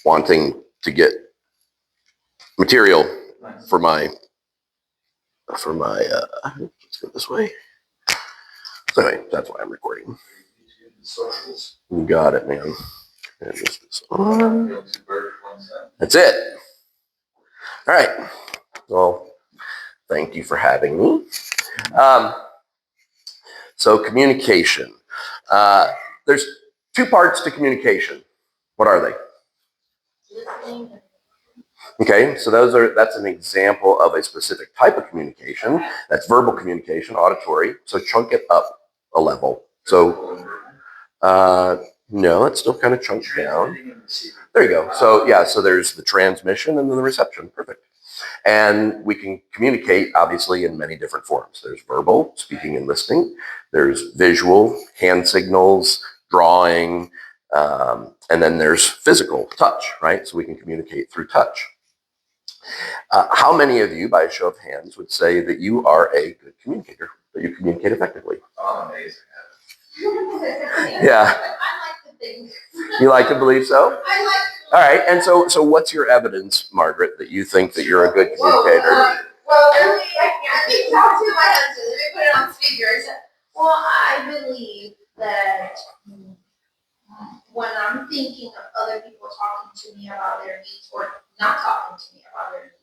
wanting to get material for my let's go this way. So anyway, that's why I'm recording. You got it, man. That's it. All right. Well, thank you for having me. So communication. There's two parts to communication. What are they? Okay, so that's an example of a specific type of communication. That's verbal communication, auditory. So chunk it up a level. So no, it's still kind of chunked down. There you go. So yeah, so there's the transmission and then the reception. Perfect. And we can communicate, obviously, in many different forms. There's verbal, speaking and listening. There's visual, hand signals, drawing, and then there's physical, touch, right? So we can communicate through touch. How many of you, by a show of hands, would say that you are a good communicator, that you communicate effectively? Oh, amazing. Yeah. I like to think. You like to believe so? I like All right, and so what's your evidence, Margaret, that you think that you're a good communicator? Well, really, I think talk to my husband. Let me put it on speaker. Well, I believe that when I'm thinking of other people talking to me about their needs or not talking to me about their needs,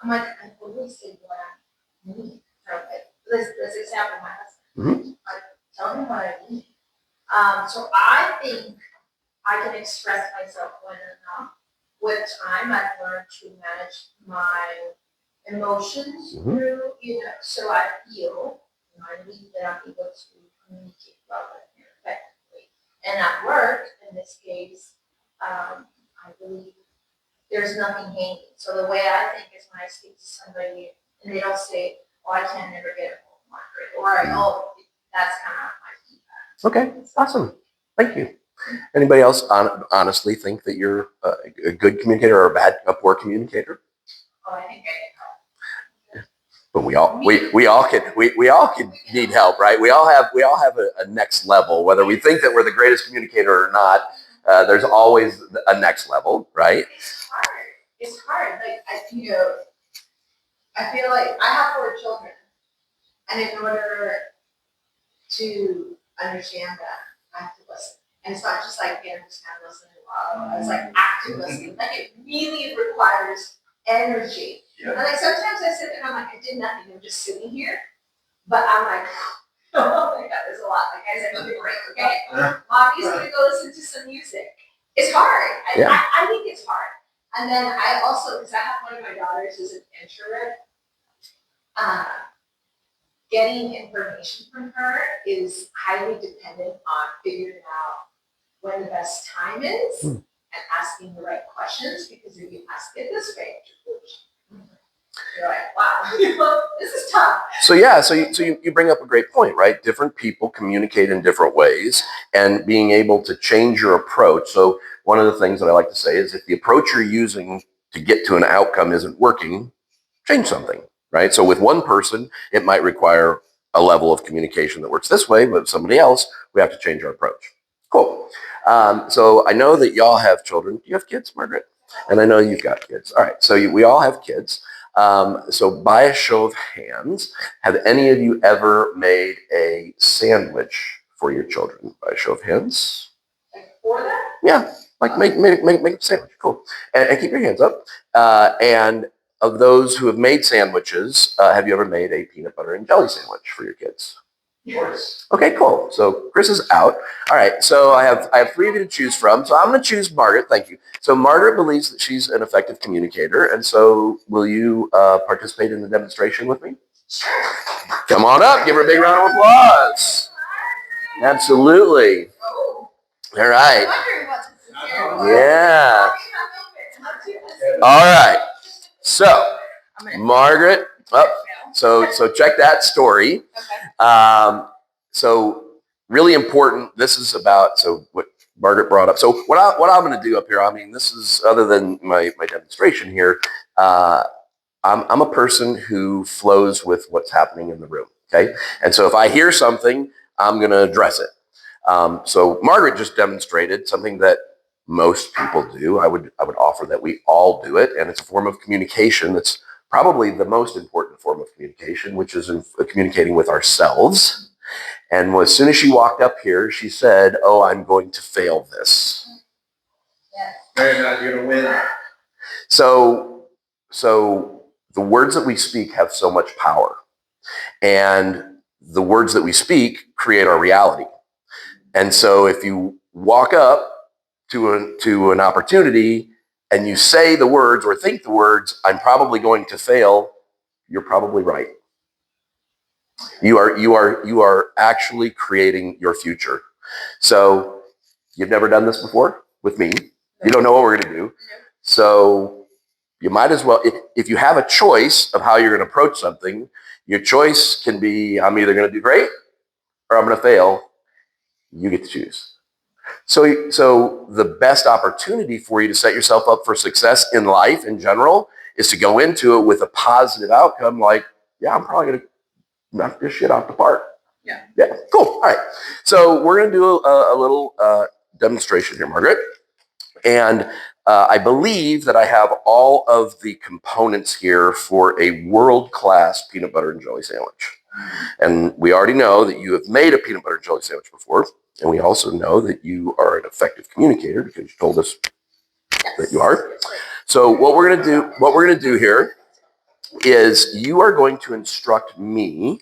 I'm like, I always say what I need. Like, this example, my husband. I tell him what I need. So I think I can express myself well enough. With time, I've learned to manage my emotions through, so I feel, I believe that I'm able to communicate well and effectively. And at work, in this case, I believe there's nothing hanging. So the way I think is when I speak to somebody and they don't say, "Oh, I can never get a hold of Margaret," or that's kind of my feedback. Okay, awesome. Thank you. Anybody else honestly think that you're a good communicator or a poor communicator? Oh, I think I can. But we all can need help, right? We all have a next level. Whether we think that we're the greatest communicator or not, there's always a next level, right? It's hard. Like I feel like I have 4 children, and in order to understand that, I have to listen. And it's not just like, I'm just kind of listening. It's like active listening. Like it really requires energy. Yeah. And like sometimes I sit there and I'm like, I did nothing. I'm just sitting here. But I'm like, oh my God, there's a lot. Like guys, I need a break. Okay, Mommy's gonna go listen to some music. It's hard. I think it's hard. And then I also, because I have one of my daughters who's an introvert, getting information from her is highly dependent on figuring out when the best time is and asking the right questions, because if you ask it this way, you're like, wow, this is tough. So yeah, so you bring up a great point, right? Different people communicate in different ways, and being able to change your approach. So one of the things that I like to say is if the approach you're using to get to an outcome isn't working, change something, right? So with one person, it might require a level of communication that works this way, but with somebody else, we have to change our approach. Cool. So I know that y'all have children. Do you have kids, Margaret? And I know you've got kids. All right. So we all have kids. So by a show of hands, have any of you ever made a sandwich for your children? By a show of hands? Like for them? Yeah. Like make a sandwich. Cool. And keep your hands up. And of those who have made sandwiches, have you ever made a peanut butter and jelly sandwich for your kids? Yes. Okay, cool. So Chris is out. All right. So I have 3 of you to choose from. So I'm going to choose Margaret. Thank you. So Margaret believes that she's an effective communicator, and so will you participate in the demonstration with me? Come on up. Give her a big round of applause. Absolutely. All right. Yeah. All right. So Margaret. So check that story. So really important. This is about what Margaret brought up. So what I'm going to do up here. I mean, this is other than my demonstration here. I'm a person who flows with what's happening in the room. Okay, and so if I hear something, I'm going to address it. So Margaret just demonstrated something that most people do. I would offer that we all do it, and it's a form of communication that's probably the most important form of communication, which is communicating with ourselves. And as soon as she walked up here, she said, "Oh, I'm going to fail this." Yes. They're not going to win. So the words that we speak have so much power, and the words that we speak create our reality. And so if you walk up to an opportunity and you say the words or think the words, "I'm probably going to fail," you're probably right. You are actually creating your future. So you've never done this before with me. You don't know what we're going to do. So you might as well, if you have a choice of how you're going to approach something, your choice can be, I'm either going to do great or I'm going to fail. You get to choose. So the best opportunity for you to set yourself up for success in life in general is to go into it with a positive outcome. Like, yeah, I'm probably going to knock this shit out the park. Yeah. Cool. All right. So we're going to do a little demonstration here, Margaret. And I believe that I have all of the components here for a world-class peanut butter and jelly sandwich. And we already know that you have made a peanut butter and jelly sandwich before. And we also know that you are an effective communicator because you told us that you are. So what we're going to do here is you are going to instruct me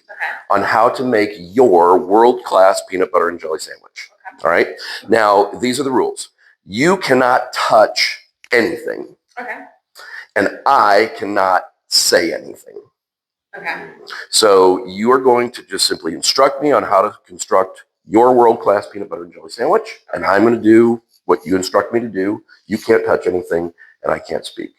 on how to make your world-class peanut butter and jelly sandwich. All right. Now, these are the rules. You cannot touch anything. Okay. And I cannot say anything. Okay. So you are going to just simply instruct me on how to construct your world-class peanut butter and jelly sandwich. And I'm going to do what you instruct me to do. You can't touch anything and I can't speak.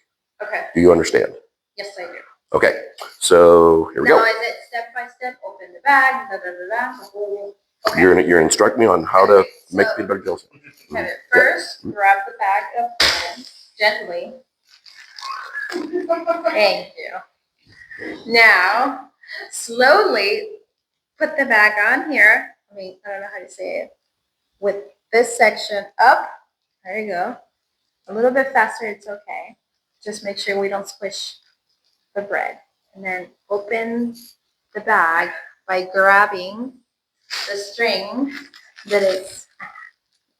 Okay. Do you understand? Yes, I do. Okay. So here we Now, go. is it step by step? Open the bag, da da da da. The whole. Okay. You're going to instruct me on how to Okay, make so- peanut butter and jelly sandwich. Okay. First, grab the bag of onions gently. Thank you. Now, slowly put the bag on here. I don't know how to say it. With this section up. There you go. A little bit faster, it's okay. Just make sure we don't squish the bread. And then open the bag by grabbing the string that is,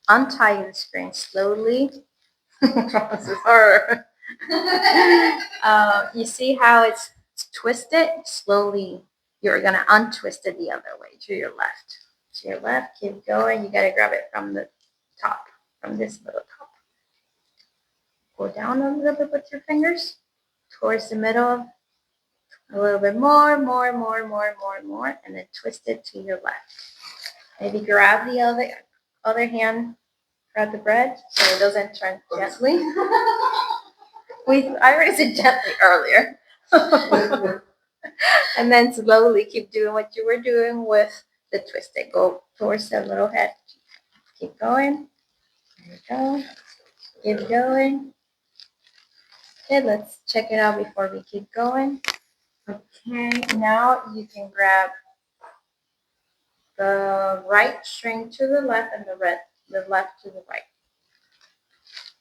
untie the string slowly. This is hard. You see how it's twisted? Slowly, you're gonna untwist it the other way to your left. To your left, keep going. You gotta grab it from the top, from this little top. Go down a little bit with your fingers towards the middle. A little bit more, and then twist it to your left. Maybe grab the other hand, grab the bread so it doesn't turn gently. I already said gently earlier. And then slowly keep doing what you were doing with the twist. Go towards the little head. Keep going. There you go. Keep going. Okay, let's check it out before we keep going. Okay, now you can grab the right string to the left and the left to the right.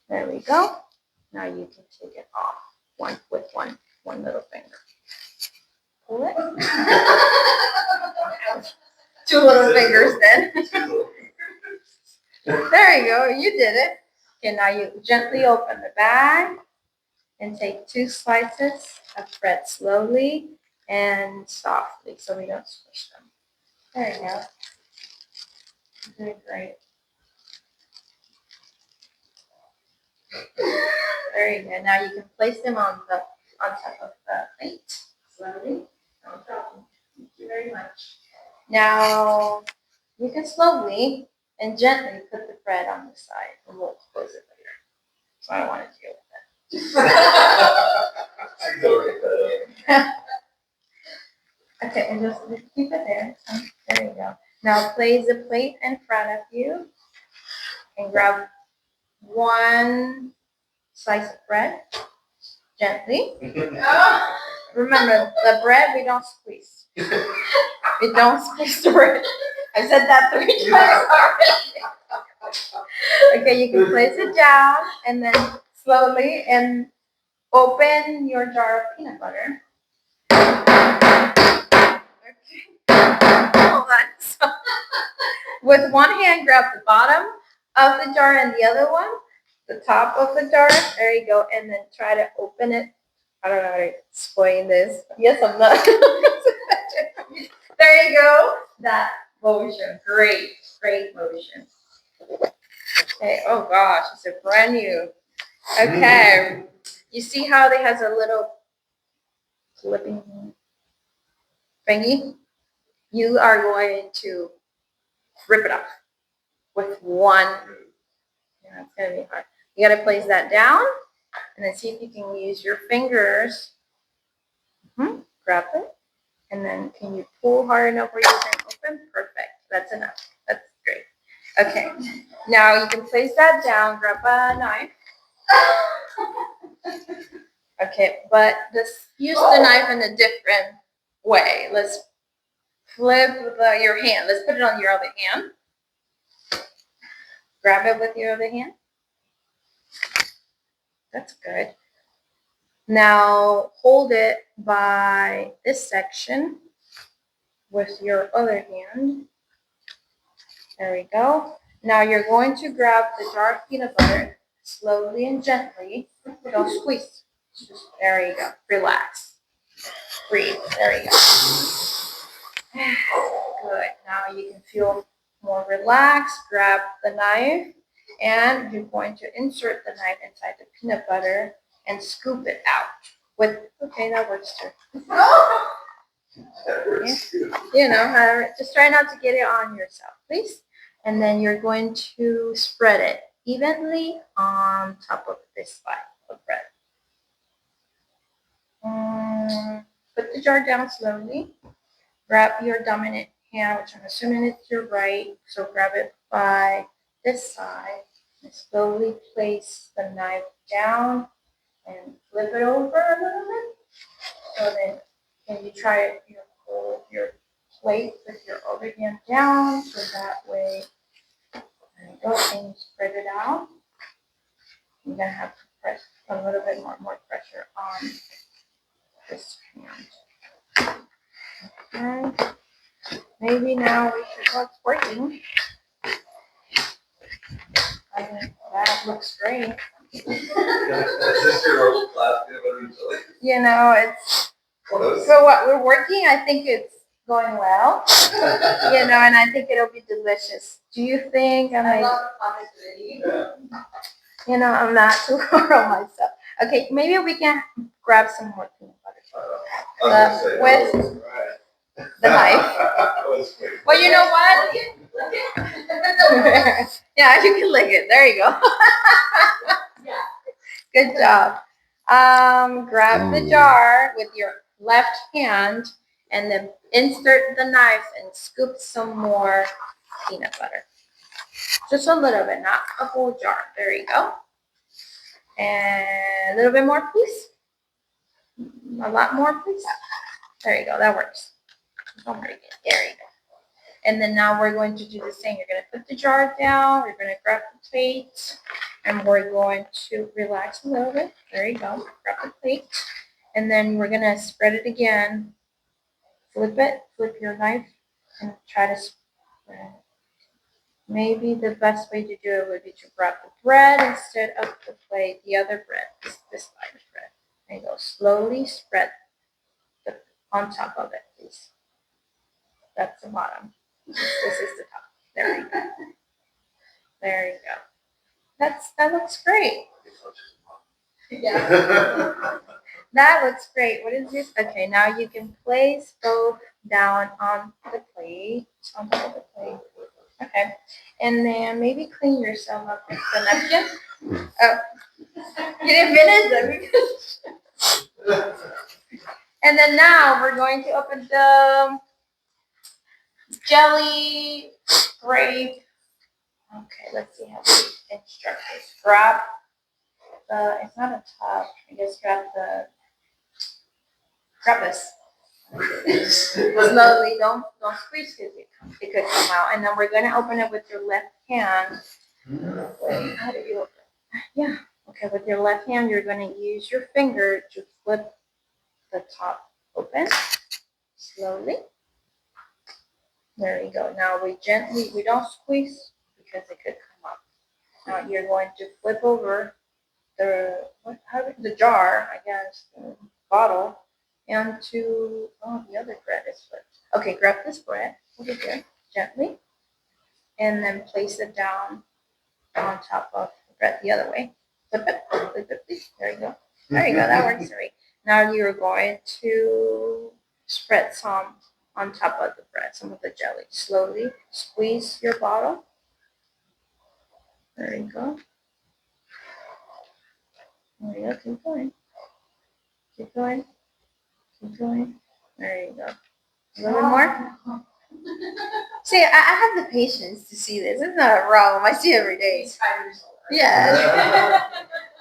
There we go. Now you can take it off with one little finger. Pull it. Two little fingers then. There you go. You did it. Okay, now you gently open the bag and take 2 slices of bread slowly and softly so we don't squish them. There you go. Very great. There you go. Now you can place them on top of the plate slowly. No problem. Thank you very much. Now you can slowly and gently put the bread on the side, and we'll close it later. So I don't want to deal with that. Okay, and just keep it there. There you go. Now place the plate in front of you and grab 1 slice of bread gently. Remember, the bread we don't squeeze. We don't squeeze the bread. I said that 3 times already. Okay, you can place it down and then slowly and open your jar of peanut butter. Okay. Hold on. So, with one hand, grab the bottom of the jar and the other one, the top of the jar. There you go. And then try to open it. I don't know how to explain this. Yes, I'm not. There you go. That motion. Great, great motion. Okay. Oh gosh, it's a brand new. Okay. You see how it has a little flipping thingy? You are going to rip it off with one. Yeah, it's gonna be hard. You gotta place that down and then see if you can use your fingers. Grab it. And then can you pull hard enough where you can open? Perfect. That's enough. That's great. Okay. Now you can place that down, grab a knife. Okay, but just use the knife in a different way. Let's flip your hand. Let's put it on your other hand. Grab it with your other hand. That's good. Now hold it by this section with your other hand. There we go. Now you're going to grab the jar of peanut butter slowly and gently. Don't squeeze. Just, there you go. Relax. Breathe. There you go. Good. Now you can feel more relaxed. Grab the knife and you're going to insert the knife inside the peanut butter and scoop it out. Okay, that works too. You know, just try not to get it on yourself, please. And then you're going to spread it evenly on top of this side of bread. Put the jar down slowly. Grab your dominant hand, which I'm assuming it's your right. So grab it by this side and slowly place the knife down and flip it over a little bit. So then can you try it? You hold your plate with your other hand down so that way, there you go, and you spread it out. You're gonna have to press a little bit more pressure on this hand. Okay. Maybe now we should, it's working. I think that looks great. You know, it's for what we're working, I think it's going well. You know, and I think it'll be delicious. Do you think? I love positivity. You know, I'm not too hard on myself. Okay, maybe we can grab some more peanut butter with the knife. Well, you know what? Yeah, you can lick it. There you go. Good job. Grab the jar with your left hand and then insert the knife and scoop some more peanut butter. Just a little bit, not a whole jar. There you go. And a little bit more, please. A lot more, please. There you go. That works. Don't break it. There you go. And then now we're going to do the same. You're going to put the jar down. We're going to grab the plate. And we're going to relax a little bit. There you go. Grab the plate. And then we're going to spread it again. Flip it. Flip your knife. And try to spread it. Maybe the best way to do it would be to grab the bread instead of the plate. The other bread. This side of bread. There you go. Slowly spread on top of it, please. That's the bottom. This is the top. There you go. There you go. That looks great. Yeah. That looks great. What is this? Okay, now you can place both down on the plate. On top of the plate. Okay. And then maybe clean yourself up with the napkin. Oh. You didn't finish them. And then now we're going to open the jelly grape. Okay, let's see how the instructions. Grab the, it's not a tub. I guess grab this. Slowly, don't squeeze because it could come out. And then we're going to open it with your left hand Wait, how do you? Yeah. Okay. With your left hand, you're going to use your finger to flip the top open slowly. There you go. Now we don't squeeze because it could come up. Now you're going to flip over the jar, I guess, the bottle, and the other bread is flipped. Okay, grab this bread over here gently, and then place it down on top of the bread the other way. Flip it, please. There you go. There you go. That works great. Now you're going to spread some on top of the bread, some of the jelly. Slowly squeeze your bottle. There you go. There you go. Keep going. Keep going. Keep going. There you go. A little bit more. See, I have the patience to see this. It's not a problem. I see it every day. He's 5 years old. Yeah.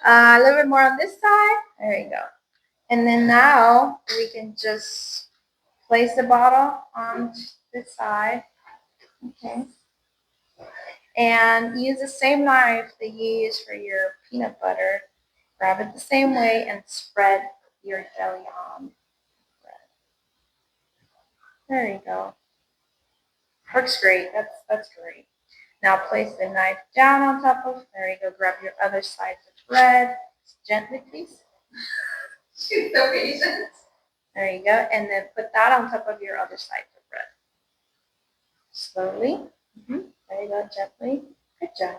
A little bit more on this side. There you go. And then now we can just place the bottle on this side. Okay. And use the same knife that you use for your peanut butter. Grab it the same way and spread your jelly on the bread. There you go. Works great. That's great. Now place the knife down on top of. There you go. Grab your other side of bread. Gently, please. She's so patient. There you go. And then put that on top of your other side of bread. Slowly. There you go. Gently. Good job.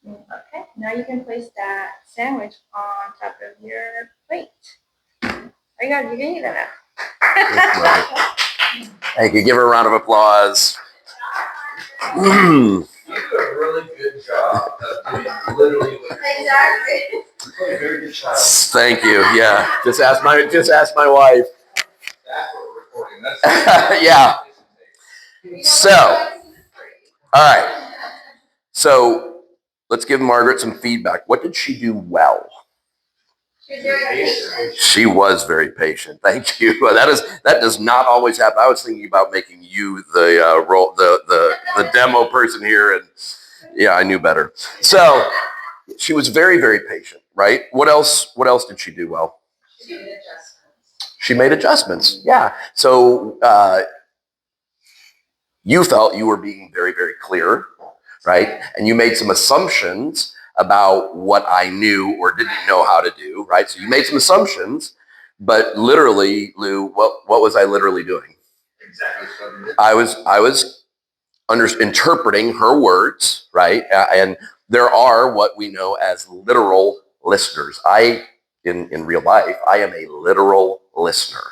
Okay. Now you can place that sandwich on top of your plate. There you go. You can eat it now. Thank you. Give her a round of applause. You do a really good job of doing literally what Exactly. you're a very good child. Thank you. Yeah. Just ask my wife. That's what we're recording. That's Yeah. So, all right. So let's give Margaret some feedback. What did she do well? She's very patient. She was very patient. Thank you. That does not always happen. I was thinking about making you the the demo person here, and yeah, I knew better. So she was very, very patient, right? What else did she do well? She made adjustments. She made adjustments. Yeah. So you felt you were being very, very clear, right? And you made some assumptions about what I knew or didn't know how to do, right? So you made some assumptions, but literally, Lou, what was I literally doing? exactly what I was interpreting her words, right? And there are what we know as literal listeners. In real life, I am a literal listener.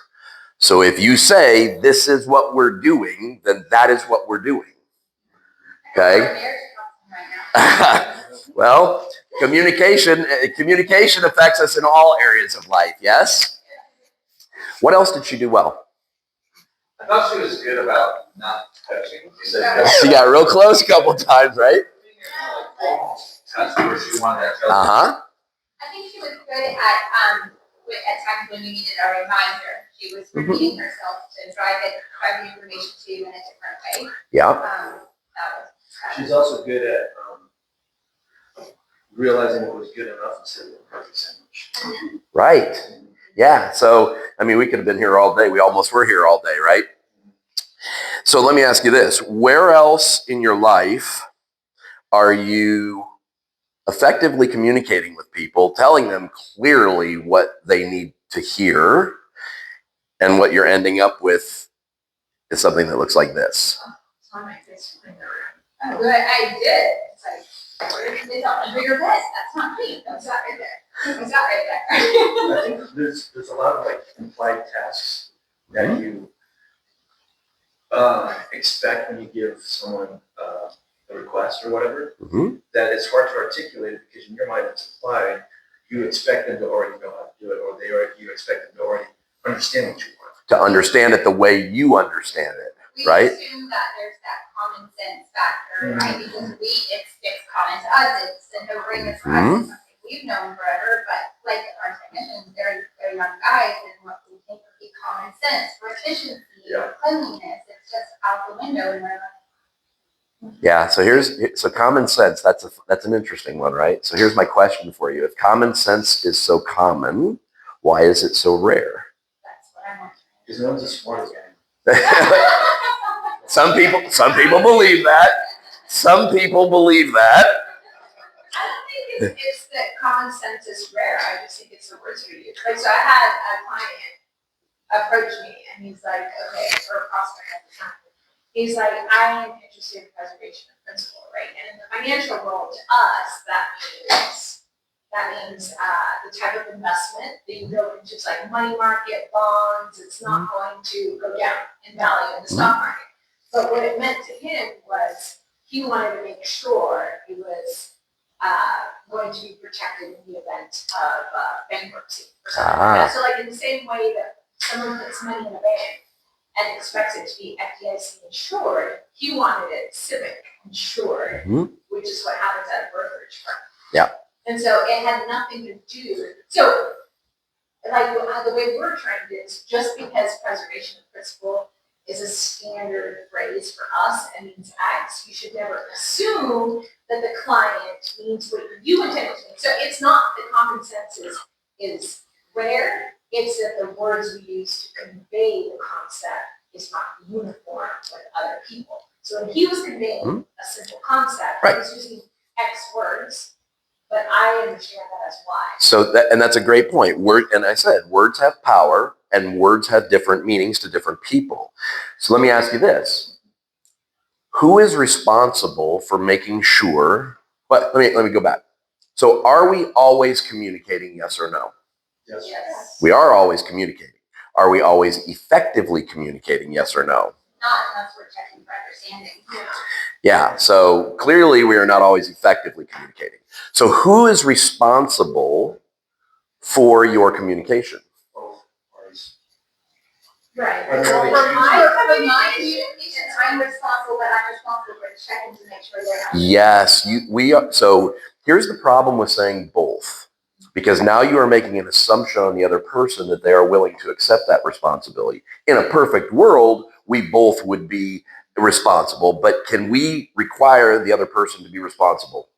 So if you say this is what we're doing, then that is what we're doing. Okay? Well, communication affects us in all areas of life, yes? What else did she do well? I thought she was good about not touching. She said She got real close a couple times, right? touch where she wanted that touch. Uh-huh. I think she was good at times when you needed a reminder. She was repeating herself to drive the information to you in a different way. Yeah. That was. She's also good at realizing what was good enough instead of the perfect sandwich. Right. Yeah. So, I mean, we could have been here all day. We almost were here all day, right? So let me ask you this. Where else in your life are you effectively communicating with people, telling them clearly what they need to hear, and what you're ending up with is something that looks like this? It's on my face. Oh, good. I did. It's like, it's on a bigger bed. That's not me. That's not right there. It's not right there. I think there's a lot of like implied tasks that you expect when you give someone a request or whatever. Mm-hmm. That it's hard to articulate because in your mind it's implied. You expect them to already know how to do it, or you expect them to already understand what you want. To understand it the way you understand it. We Right? assume that there's that common sense factor, right? Because it's common to us. It's a no-brainer for us. It's something we've known forever, but like our technicians, they're young guys, and what we think would be common sense for efficiency or cleanliness, it's just out the window, and we're like, Yeah, so common sense, that's an interesting one, right? So here's my question for you. If common sense is so common, why is it so rare? That's what I want. Because no one's as smart as you. Some people believe that. Some people believe that. I don't think it's that common sense is rare, I just think it's the words we use. Like, so I had a client approach me and he's like, okay, or a prospect at the time. He's like, I am interested in preservation of principle, right? And in the financial world, to us, that means the type of investment that you go into, it's like money market bonds. It's not going to go down in value in the stock market. But what it meant to him was he wanted to make sure he was going to be protected in the event of bankruptcy or something like that. So like in the same way that someone puts money in a bank and expects it to be FDIC insured, he wanted it civic insured, which is what happens at a brokerage firm. Yeah. And so it had nothing to do, so like the way we're trained is just because preservation of principle is a standard phrase for us and means X, you should never assume that the client means what you intended to mean. So it's not that common sense is rare, it's that the words we use to convey the concept is not uniform with other people. So when he was conveying a simple concept, he was using X words, but I understand that as Y. So that's a great point. And I said, words have power and words have different meanings to different people. So let me ask you this. Who is responsible for making sure, but let me go back. So are we always communicating, yes or no? Yes. Yes. We are always communicating. Are we always effectively communicating, yes or no? Not unless we're checking for understanding. Yeah, so clearly we are not always effectively communicating. So who is responsible for your communication? Both parties. Right. Well, Well, for for my communication, I'm responsible, but I'm responsible for checking to make sure they're. Yes, we are. So here's the problem with saying both, because now you are making an assumption on the other person that they are willing to accept that responsibility. In a perfect world, we both would be responsible, but can we require the other person to be responsible?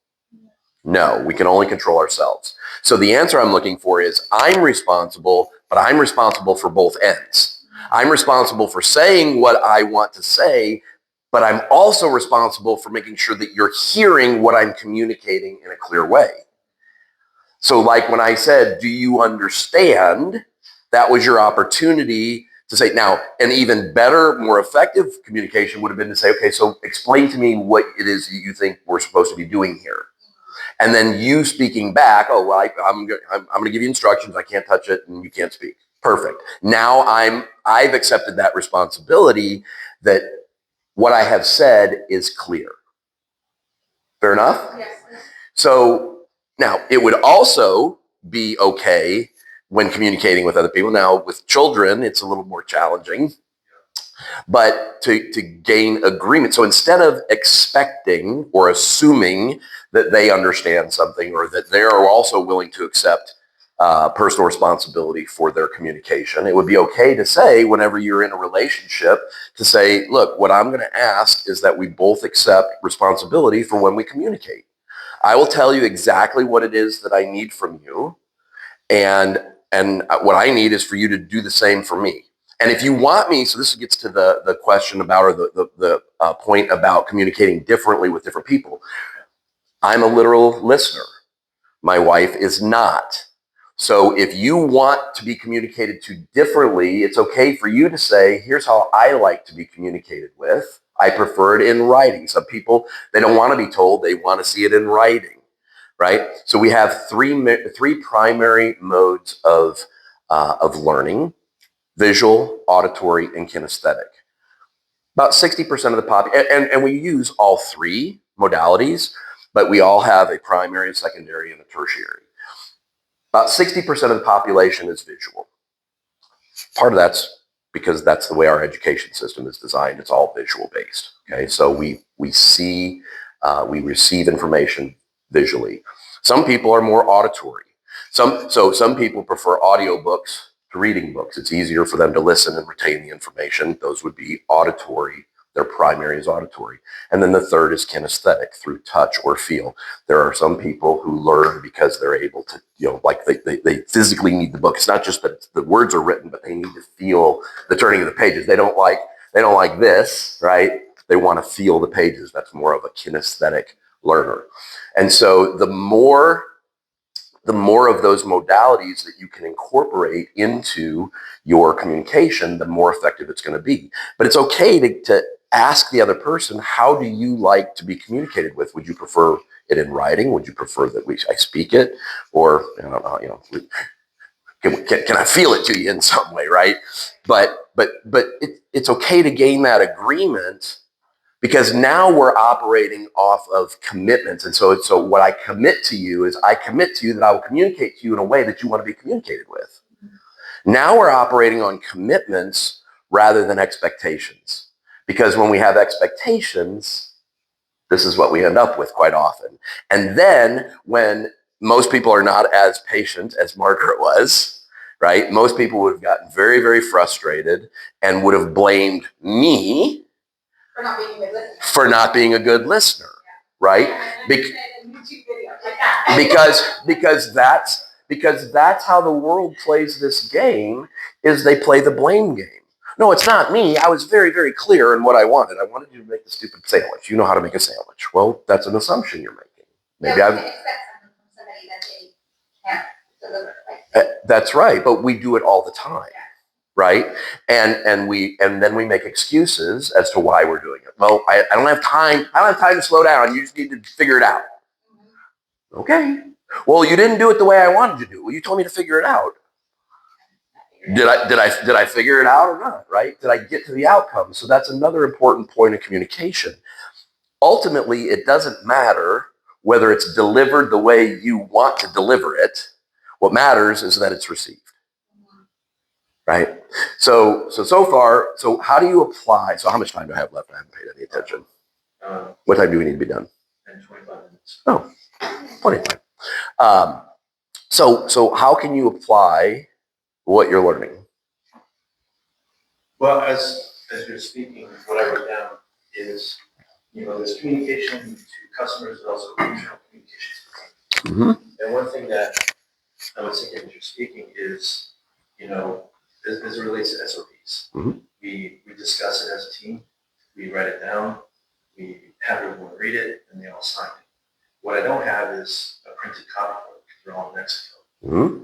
No, we can only control ourselves. So the answer I'm looking for is I'm responsible, but I'm responsible for both ends. I'm responsible for saying what I want to say, but I'm also responsible for making sure that you're hearing what I'm communicating in a clear way. So like when I said, do you understand? That was your opportunity to say, now, an even better, more effective communication would have been to say, okay, so explain to me what it is that you think we're supposed to be doing here. And then you speaking back, oh, well, I'm going to give you instructions. I can't touch it and you can't speak. Perfect. Now I've accepted that responsibility that what I have said is clear. Fair enough? Yes. So now it would also be okay when communicating with other people. Now with children, it's a little more challenging, but to gain agreement. So instead of expecting or assuming that they understand something or that they are also willing to accept personal responsibility for their communication, it would be okay to say whenever you're in a relationship to say, look, what I'm going to ask is that we both accept responsibility for when we communicate. I will tell you exactly what it is that I need from you. And what I need is for you to do the same for me. And if you want me, so this gets to the question about, or the point about communicating differently with different people. I'm a literal listener. My wife is not. So if you want to be communicated to differently, it's okay for you to say, here's how I like to be communicated with. I prefer it in writing. Some people, they don't want to be told, they want to see it in writing, right? So we have three primary modes of learning: visual, auditory, and kinesthetic. About 60% of the population, and we use all three modalities, but we all have a primary, a secondary, and a tertiary. About 60% of the population is visual. Part of that's because that's the way our education system is designed. It's all visual based. Okay, so we see, we receive information visually. Some people are more auditory. Some people prefer audiobooks to reading books. It's easier for them to listen and retain the information. Those would be auditory Their primary is auditory. And then the third is kinesthetic, through touch or feel. There are some people who learn because they're able to, like they physically need the book. It's not just that the words are written, but they need to feel the turning of the pages. They don't like this, right? They want to feel the pages. That's more of a kinesthetic learner. And so the more of those modalities that you can incorporate into your communication, the more effective it's going to be. But it's okay to ask the other person, how do you like to be communicated with? Would you prefer it in writing? Would you prefer that I speak it? Or, I don't know, can I feel it to you in some way, right? But it's okay to gain that agreement, because now we're operating off of commitments. And so what I commit to you is I commit to you that I will communicate to you in a way that you want to be communicated with. Now we're operating on commitments rather than expectations. Because when we have expectations, this is what we end up with quite often. And then when most people are not as patient as Margaret was, right? Most people would have gotten very, very frustrated and would have blamed me For not being a good listener. for not being a good listener, right? Because that's how the world plays this game, is they play the blame game. No, it's not me. I was very, very clear in what I wanted. I wanted you to make the stupid sandwich. You know how to make a sandwich. Well, that's an assumption you're making. Maybe Yeah, we can expect something from somebody that they can't deliver. That's right, but we do it all the time, right? And then we make excuses as to why we're doing it. Well, I don't have time. I don't have time to slow down. You just need to figure it out. Okay. Well, you didn't do it the way I wanted you to do it. Well, you told me to figure it out. Did I figure it out or not, right? Did I get to the outcome? So that's another important point of communication. Ultimately, it doesn't matter whether it's delivered the way you want to deliver it. What matters is that it's received, right? So far, how do you apply? So how much time do I have left? I haven't paid any attention. What time do we need to be done? 25 minutes. Oh, plenty of time. So how can you apply what you're learning? Well, as you're speaking, what I wrote down is, there's communication to customers, but also internal communication. Mm-hmm. And one thing that I was thinking as you're speaking is, as it relates to SOPs, Mhm. we discuss it as a team, we write it down, we have everyone read it, and they all sign it. What I don't have is a printed copy for it, because they're all in Mexico. Mm-hmm.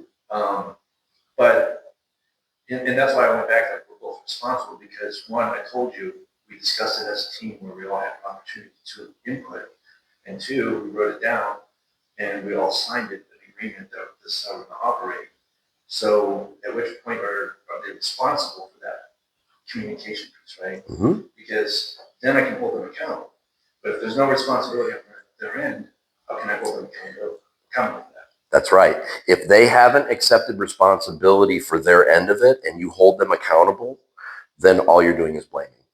And that's why I went back, like, we're both responsible, because one, I told you, we discussed it as a team where we all had an opportunity to input. And two, we wrote it down and we all signed it, an agreement that this is how we're gonna operate. So at which point are they responsible for that communication piece, right? Mm-hmm. Because then I can hold them accountable. But if there's no responsibility on their end, how can I hold them accountable for that? That's right. If they haven't accepted responsibility for their end of it and you hold them accountable, then all you're doing is blaming.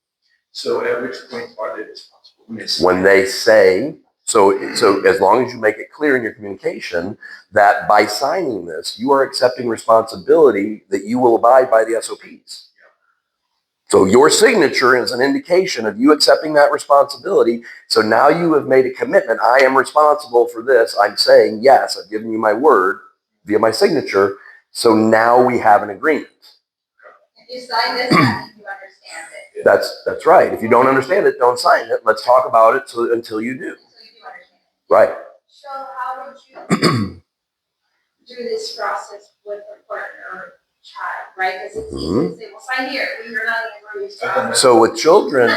So at which point are they responsible? When they say, so as long as you make it clear in your communication that by signing this, you are accepting responsibility that you will abide by the SOPs. So your signature is an indication of you accepting that responsibility. So now you have made a commitment. I am responsible for this. I'm saying, yes, I've given you my word via my signature. So now we have an agreement. If you sign this, that means you understand it. That's right. If you don't understand it, don't sign it. Let's talk about it until you do. So you do understand it. Right. So how would you do this process with a partner or child, right? Because it's easy to say, well, sign here, but you're not in agreement. So with children,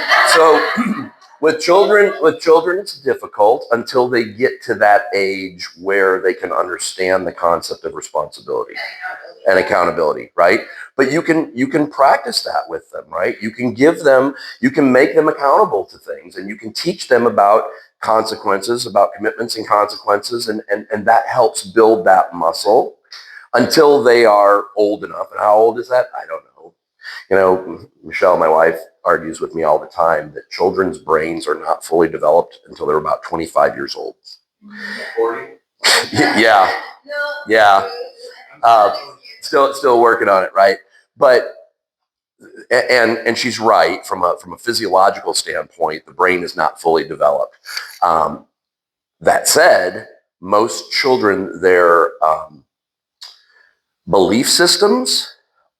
with children, it's difficult until they get to that age where they can understand the concept of responsibility and accountability, right? But you can practice that with them, right? You can make them accountable to things, and you can teach them about consequences, about commitments and consequences, and that helps build that muscle until they are old enough. And how old is that? I don't know. Michelle, my wife, argues with me all the time that children's brains are not fully developed until they're about 25 years old. 40? Yeah. No. Yeah. Still working on it, right? But and she's right from a physiological standpoint, the brain is not fully developed. That said, most children, their belief systems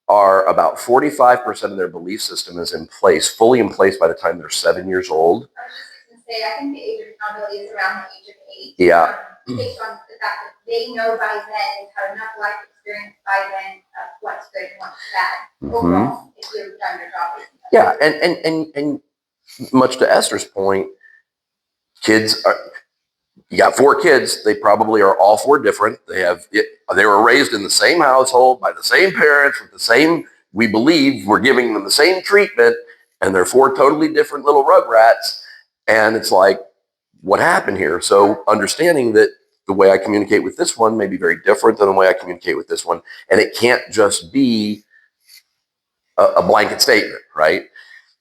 are about 45% of their belief system is in place, fully in place by the time they're 7 years old. I was just gonna say, I think the age of accountability is around the age of 8. Yeah. Based on the fact that they know by then, they've had enough life experience by then of what's good and what's bad overall, if you've done your job. Yeah, and much to Esther's point, kids are, you got 4 kids, they probably are all 4 different. They were raised in the same household by the same parents with the same, we believe we're giving them the same treatment, and they're 4 totally different little rugrats. And it's like, what happened here? So understanding that the way I communicate with this one may be very different than the way I communicate with this one. And it can't just be a blanket statement, right?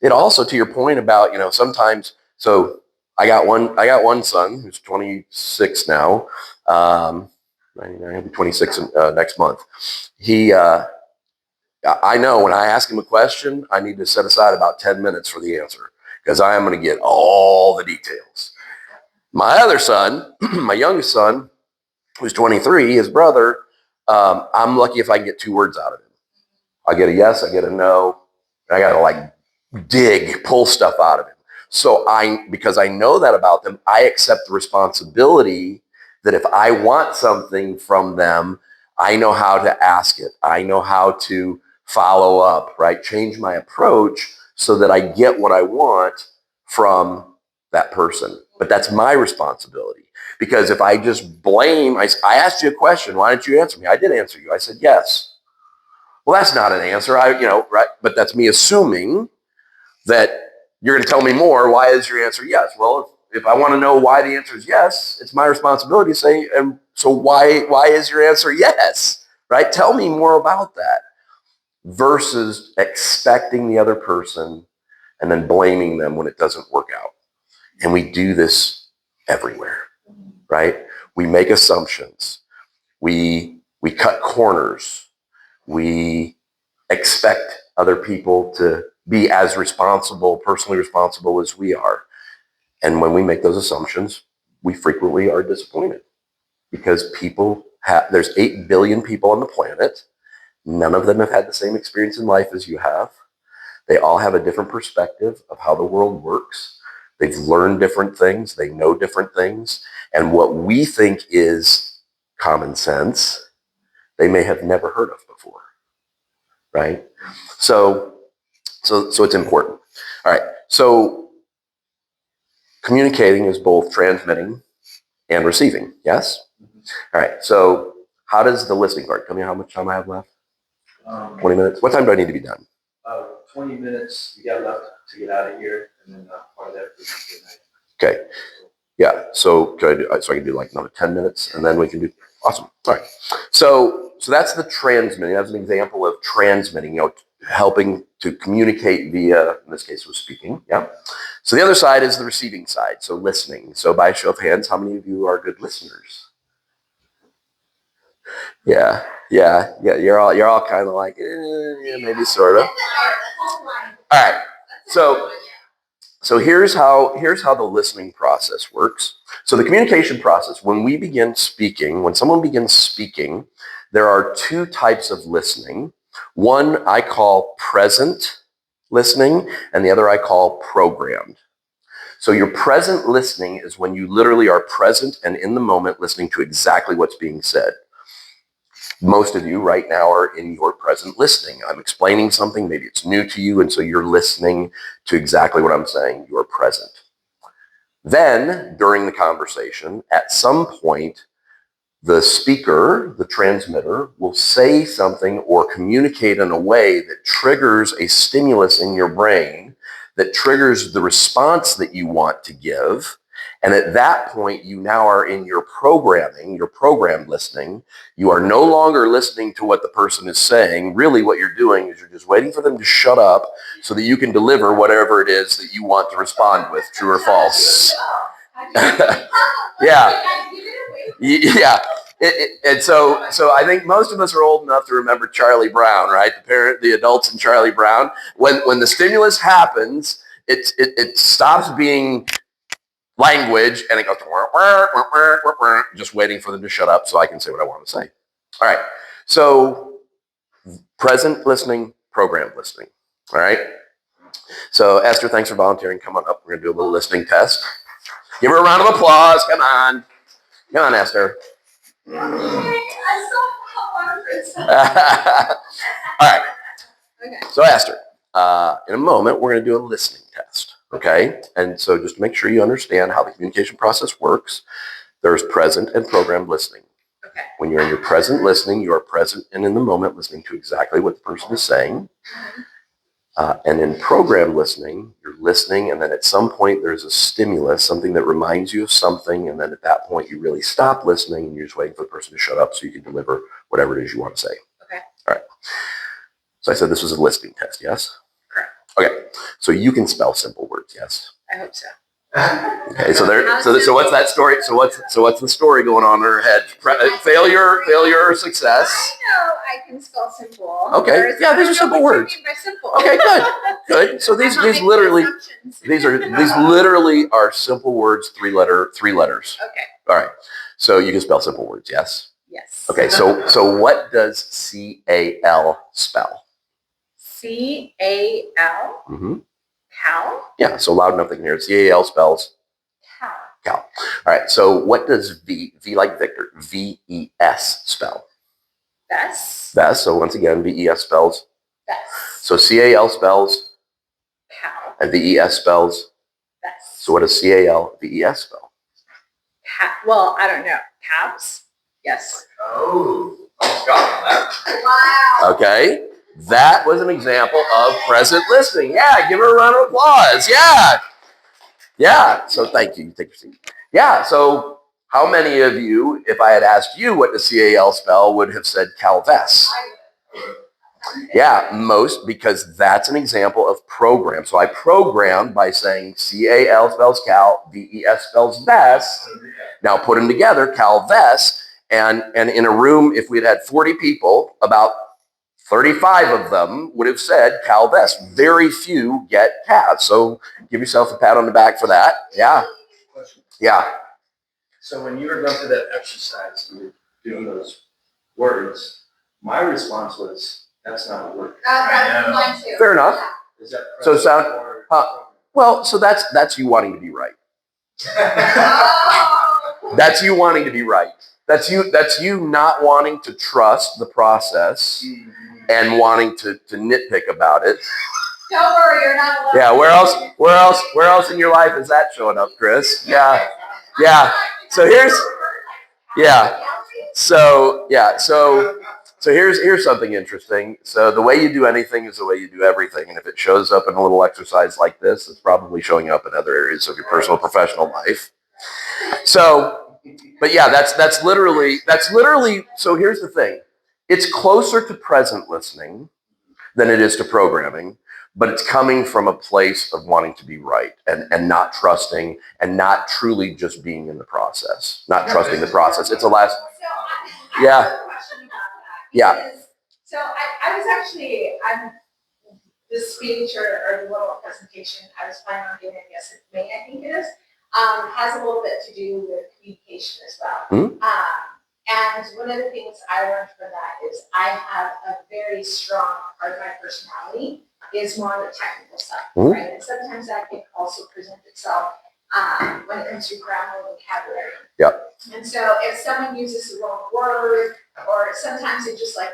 It also, to your point about, sometimes, so I got one son who's 26 now. He'll be 26 next month. I know when I ask him a question, I need to set aside about 10 minutes for the answer because I am going to get all the details. My other son, my youngest son, who's 23, his brother, I'm lucky if I can get 2 words out of him. I get a yes, I get a no. I got to pull stuff out of him. So because I know that about them, I accept the responsibility that if I want something from them, I know how to ask it. I know how to follow up, right? Change my approach so that I get what I want from that person. But that's my responsibility. Because if I just blame, I asked you a question, why didn't you answer me? I did answer you. I said yes. Well, that's not an answer. Right? But that's me assuming that you're going to tell me more. Why is your answer yes? Well, if I want to know why the answer is yes, it's my responsibility to say, and so why is your answer yes? Right? Tell me more about that versus expecting the other person and then blaming them when it doesn't work out. And we do this everywhere, right? We make assumptions. We cut corners. We expect other people to be as personally responsible as we are. And when we make those assumptions, we frequently are disappointed because there's 8 billion people on the planet. None of them have had the same experience in life as you have. They all have a different perspective of how the world works. They've learned different things. They know different things. And what we think is common sense, they may have never heard of before, right? So it's important. All right. So communicating is both transmitting and receiving. Yes? All right. So how does the listening part? Tell me how much time I have left. 20 minutes. What time do I need to be done? 20 minutes you got left to get out of here, and then part of that is good night. Okay. Yeah. So I can do like another 10 minutes, and then we can do. Awesome. All right. So that's the transmitting. That's an example of transmitting. Helping to communicate via, in this case, was speaking. Yeah. So the other side is the receiving side. So listening. So by a show of hands, how many of you are good listeners? Yeah. You're all kind of like, yeah, maybe sort of. All right. So here's how the listening process works. So the communication process, when someone begins speaking, there are 2 types of listening. One I call present listening, and the other I call programmed. So your present listening is when you literally are present and in the moment listening to exactly what's being said. Most of you right now are in your present listening. I'm explaining something, maybe it's new to you, and so you're listening to exactly what I'm saying. You're present. Then, during the conversation, at some point, the speaker, the transmitter, will say something or communicate in a way that triggers a stimulus in your brain, that triggers the response that you want to give. And at that point, you now are in your programming, your programmed listening. You are no longer listening to what the person is saying. Really, what you're doing is you're just waiting for them to shut up so that you can deliver whatever it is that you want to respond with, true or false. Yeah. And so I think most of us are old enough to remember Charlie Brown, right? The adults in Charlie Brown. When the stimulus happens, it stops being language and it goes just waiting for them to shut up so I can say what I want to say. All right. So present listening, programmed listening. All right. So Esther, thanks for volunteering. Come on up. We're gonna do a little listening test. Give her a round of applause. Come on, Esther. I saw how All right. Okay. So Esther, in a moment we're gonna do a listening test. Okay. And so just to make sure you understand how the communication process works, there's present and programmed listening. Okay. When you're in your present listening, you are present and in the moment listening to exactly what the person is saying. And in programmed listening, you're listening, and then at some point there's a stimulus, something that reminds you of something, and then at that point you really stop listening and you're just waiting for the person to shut up so you can deliver whatever it is you want to say. Okay. All right. So I said this was a listening test, yes? Correct. Okay. So you can spell simple words, yes? I hope so. Okay. So what's that story? So what's the story going on in her head? Failure, or success? I know I can spell simple. Okay. Whereas Yeah, I these don't are simple know what you words. mean by simple. Okay, good. So these I'm not making literally assumptions. these literally are simple words, three letters. Okay. All right. So you can spell simple words, yes? Yes. Okay, so what does CAL spell? C-A-L, Mm-hmm. cow, Yeah, so loud enough they can hear it. CAL spells cow. cow. All right, so what does V like Victor, VES spell? Bess, Best. So once again, VES spells. Bess, So CAL spells cow, and VES spells. Bess. So what does CAL, VES spell? Well, I don't know. Calves? Yes. Oh, almost got on that. Wow. Okay, that was an example of present listening. Yeah, give her a round of applause. Yeah. So thank you. Take your seat. Yeah. So how many of you, if I had asked you what the CAL spell, would have said Calves? Yeah, most, because that's an example of program. So I programmed by saying CAL spells Cal, VES spells Vest. Now put them together, Calves, and in a room, if we'd had 40 people, about 35 of them would have said Calves. Very few get calves. So give yourself a pat on the back for that. Yeah. Question. Yeah. So when you were going through that exercise, you were doing those words, my response was, that's not a word. That's mine too. Fair enough. Is that So present sound- or- Well, so that's you wanting to be right. Oh. That's you wanting to be right. That's you not wanting to trust the process and wanting to nitpick about it. Don't worry, you're not alone. Yeah, where else in your life is that showing up, Chris? Yeah. So here's something interesting. So the way you do anything is the way you do everything. And if it shows up in a little exercise like this, it's probably showing up in other areas of your personal and professional life. So, but yeah, that's literally, so here's the thing. It's closer to present listening than it is to programming, but it's coming from a place of wanting to be right and not trusting and not truly just being in the process, not trusting the process. It's a last, I Yeah. have a question about that. Yeah. Because- So I was actually, this speech or the little presentation I was planning on giving, I guess in May, I think it is, has a little bit to do with communication as well. And one of the things I learned from that is I have a very strong part of my personality is more on the technical side, Mhm. right? And sometimes that can also present itself when it comes to grammar and vocabulary. Yep. And so if someone uses the wrong word, or sometimes it just like,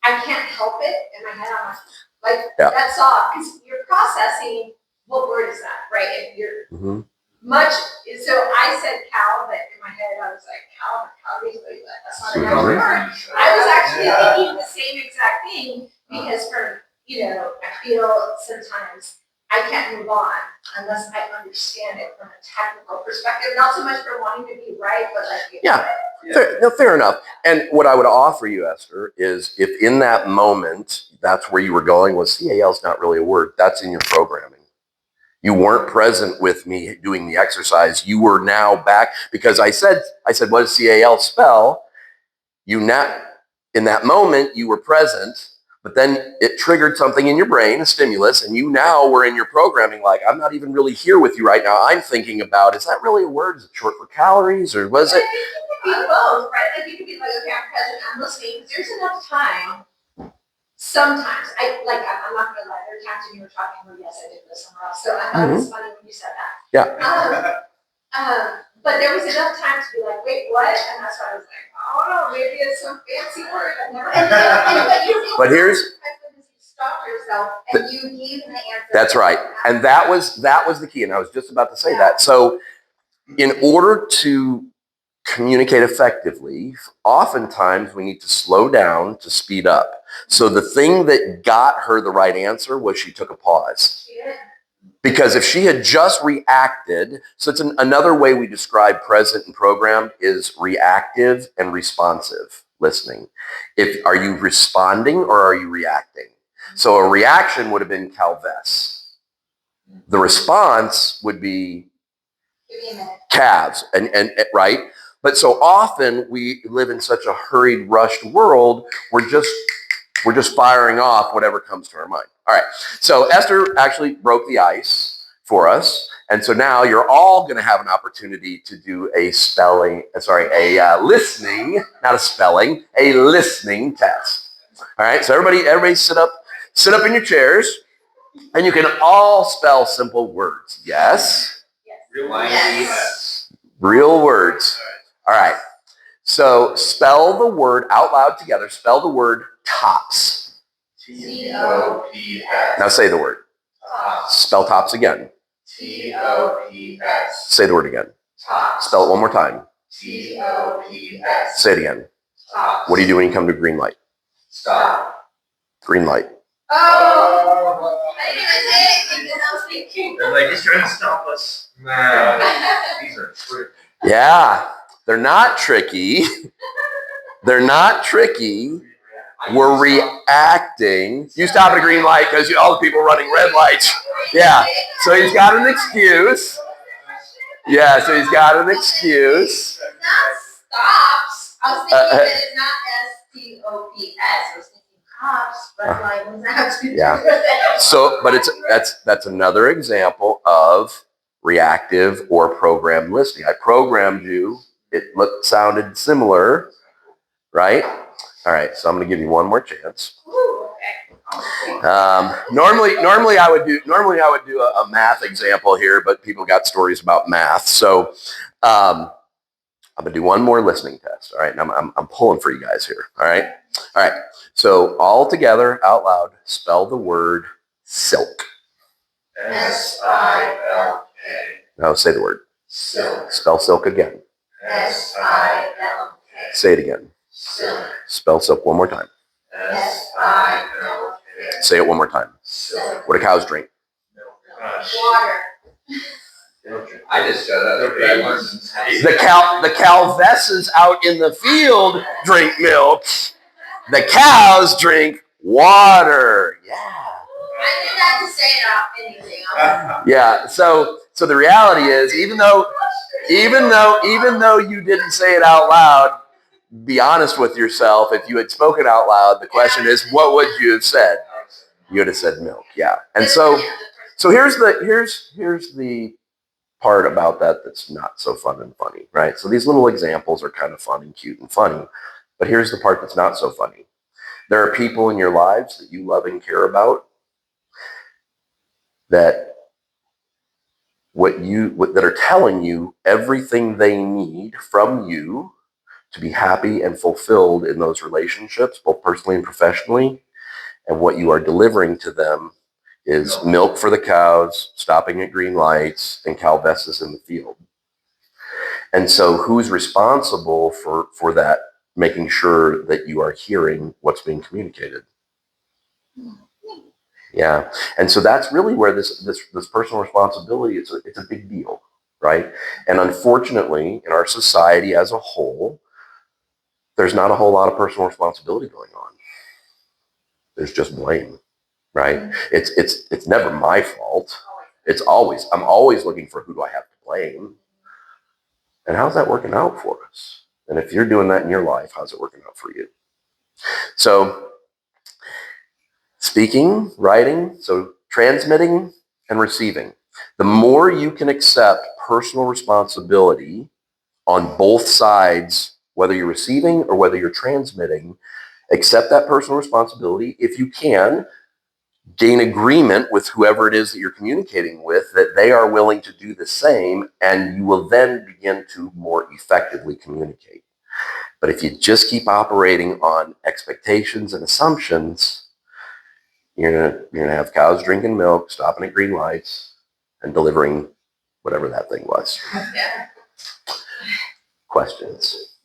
I can't help it in my head, I'm like, Yeah. that's off, because you're processing, what word is that, right? And you're Mhm. much, so I said cow, but in my head I was like, cow, that's not a real word. I was actually thinking the same exact thing, because I feel sometimes I can't move on unless I understand it from a technical perspective, not so much for wanting to be right, but like. Yeah. Fair enough. And what I would offer you, Esther, is if in that moment, that's where you were going was CAL is not really a word. That's in your programming. You weren't present with me doing the exercise. You were now back because I said, what does CAL spell? you now, in that moment, you were present, but then it triggered something in your brain, a stimulus, and you now were in your programming like, I'm not even really here with you right now. I'm thinking about, is that really a word? Is it short for calories, or was it? I think it could be both, right? Like you could be like, okay, I'm present, I'm listening, because there's enough time. Sometimes, I'm not gonna lie, there were times when you were talking where yes, I did live somewhere else, so I thought it was funny when you said that. Yeah. But there was enough time to be like, wait, what? And that's why I was like, oh no, maybe it's some fancy word. I've never. But here's. You stop yourself and you gave the answer. That's right. And that was the key. And I was just about to say that. So in order to communicate effectively, oftentimes we need to slow down to speed up. So the thing that got her the right answer was she took a pause. She did. Because if she had just reacted, so it's another way we describe present and programmed is reactive and responsive listening. Are you responding or are you reacting? So a reaction would have been Calves. The response would be Give me a minute. calves, and right? But so often we live in such a hurried, rushed world, we're just firing off whatever comes to our mind. All right. So Esther actually broke the ice for us. And so now you're all going to have an opportunity to do a listening, not a spelling, a listening test. All right. So everybody sit up in your chairs, and you can all spell simple words. Yes. Yes. Real words. All right. So spell the word out loud together. Spell the word tops. T-O-P-S. Now say the word. Tops. Spell tops again. T-O-P-S. Say the word again. Tops. Spell it one more time. T-O-P-S. Say it again. Tops. What do you do when you come to green light? Stop. Green light. Oh! I didn't even say anything because I was thinking. They're like, he's trying to stop us. Nah. These are tricky. Yeah. They're not tricky. They're not tricky. We're reacting. You stop at a green light because all the people running red lights. Yeah. So he's got an excuse. Yeah. So he's got an excuse. It's not stops. I was thinking that it's not S-T-O-P-S. I was thinking cops, but like, what does that have to do Yeah. with it? So, but that's another example of reactive or programmed listening. I programmed you. It sounded similar, right? All right. So I'm going to give you one more chance. Ooh, okay. Normally I would do a math example here, but people got stories about math. So I'm gonna do one more listening test. All right, and I'm pulling for you guys here. All right. So all together, out loud, spell the word silk. S-I-L-K. Now say the word. Silk. Spell silk again. S-I-L-K. Say it again. Silk. Spell silk one more time. S-I-L-K. Say it one more time. Silk. What do cows drink? Water. I just shut up. The Calvesses out in the field drink milk. The cows drink water. Yeah. I did not to say it out anything. Yeah. So the reality is, even though you didn't say it out loud, be honest with yourself. If you had spoken out loud, the question is, what would you have said? You would have said milk. Yeah. And so here's the part about that that's not so fun and funny, right? So these little examples are kind of fun and cute and funny, but here's the part that's not so funny. There are people in your lives that you love and care about that are telling you everything they need from you to be happy and fulfilled in those relationships, both personally and professionally. And what you are delivering to them is milk for the cows, stopping at green lights, and Calvesses in the field. And so who's responsible for that, making sure that you are hearing what's being communicated? Yeah. And so that's really where this personal responsibility, it's a big deal, right? And unfortunately, in our society as a whole, there's not a whole lot of personal responsibility going on. There's just blame, right? It's never my fault. I'm always looking for who do I have to blame. And how's that working out for us? And if you're doing that in your life, how's it working out for you? So speaking, writing, so transmitting and receiving. The more you can accept personal responsibility on both sides, whether you're receiving or whether you're transmitting, accept that personal responsibility. If you can, gain agreement with whoever it is that you're communicating with that they are willing to do the same, and you will then begin to more effectively communicate. But if you just keep operating on expectations and assumptions, you're gonna have cows drinking milk, stopping at green lights, and delivering whatever that thing was. Yeah. Questions?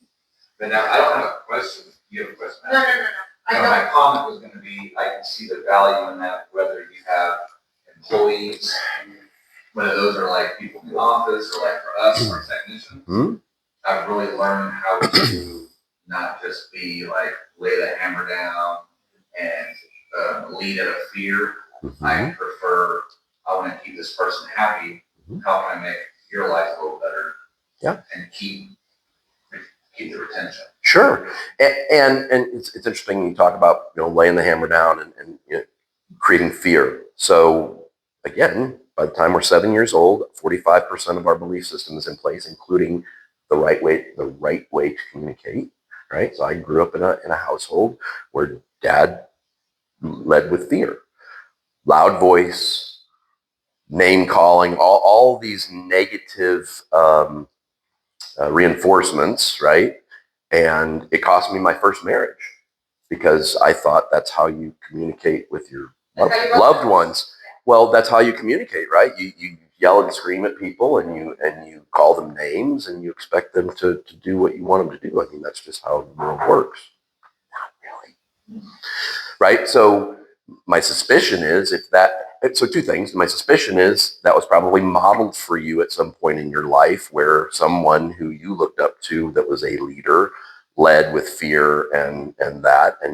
But now, I don't have a question. You have a question? No, I No, don't. my comment was gonna be, I can see the value in that, whether you have employees, whether those are like people in the office, or like for us, our technicians. Hmm? I've really learned how to not just be like, lay the hammer down and lead out of fear. I prefer, I wanna keep this person happy, how can I make your life a little better? Yeah. And keep the retention. Sure. And it's interesting you talk about, laying the hammer down and creating fear. So again, by the time we're 7 years old, 45% of our belief system is in place, including the right way to communicate. Right. So I grew up in a household where dad led with fear, loud voice, name calling, all these negative reinforcements, right? And it cost me my first marriage because I thought that's how you communicate with your loved ones. Well, that's how you communicate, right? You yell and scream at people, and you call them names, and you expect them to do what you want them to do. I mean, that's just how the world works. Not really. Right? So my suspicion is so two things. My suspicion is that was probably modeled for you at some point in your life where someone who you looked up to that was a leader led with fear and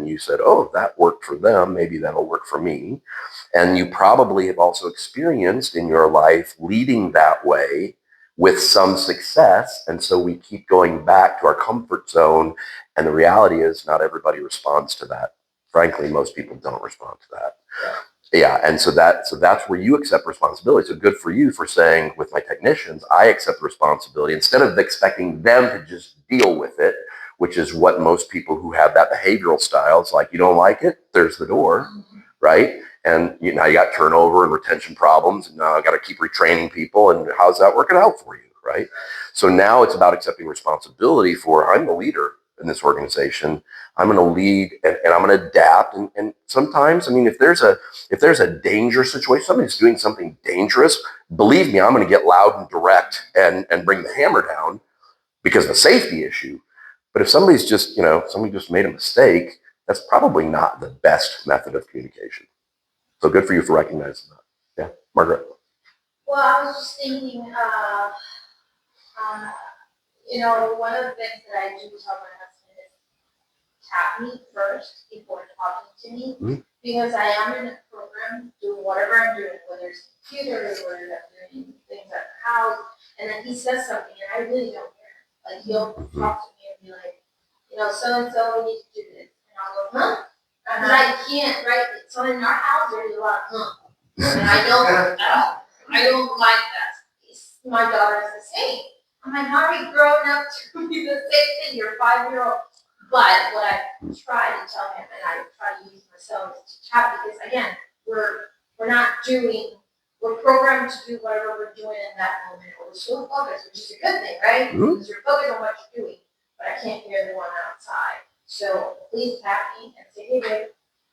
you said, oh, that worked for them, maybe that'll work for me. And you probably have also experienced in your life leading that way with some success. And so we keep going back to our comfort zone. And the reality is not everybody responds to that. Frankly, most people don't respond to that. Yeah, and so that's where you accept responsibility. So good for you for saying, with my technicians, I accept responsibility instead of expecting them to just deal with it, which is what most people who have that behavioral style, it's like, you don't like it, there's the door, right? And now you got turnover and retention problems, and now I got to keep retraining people, and how's that working out for you, right? So now it's about accepting responsibility for, I'm the leader in this organization. I'm going to lead and I'm going to adapt. And sometimes, I mean, if there's a danger situation, somebody's doing something dangerous, believe me, I'm going to get loud and direct and bring the hammer down because of a safety issue. But if somebody just made a mistake, that's probably not the best method of communication. So good for you for recognizing that. Yeah, Margaret. Well, I was just thinking, one of the things that I do tell my husband is tap me first before talking to me, because I am in a program doing whatever I'm doing, whether it's computers, whether I'm doing things at the house, and then he says something and I really don't hear him. Like he'll talk to me and be like, so and so, we need to do this, and I'll go, huh? And I can't, right? So in our house, there's a lot of and I don't like that. My daughter's the same. I'm like, how are you growing up to be the same thing? You're 5-year-old. But what I try to tell him, and I try to use myself, is to chat, because again, we're programmed to do whatever we're doing in that moment, or we're so focused, which is a good thing, right? Because you're focused on what you're doing, but I can't hear the one outside. So please tap me and say, hey, babe,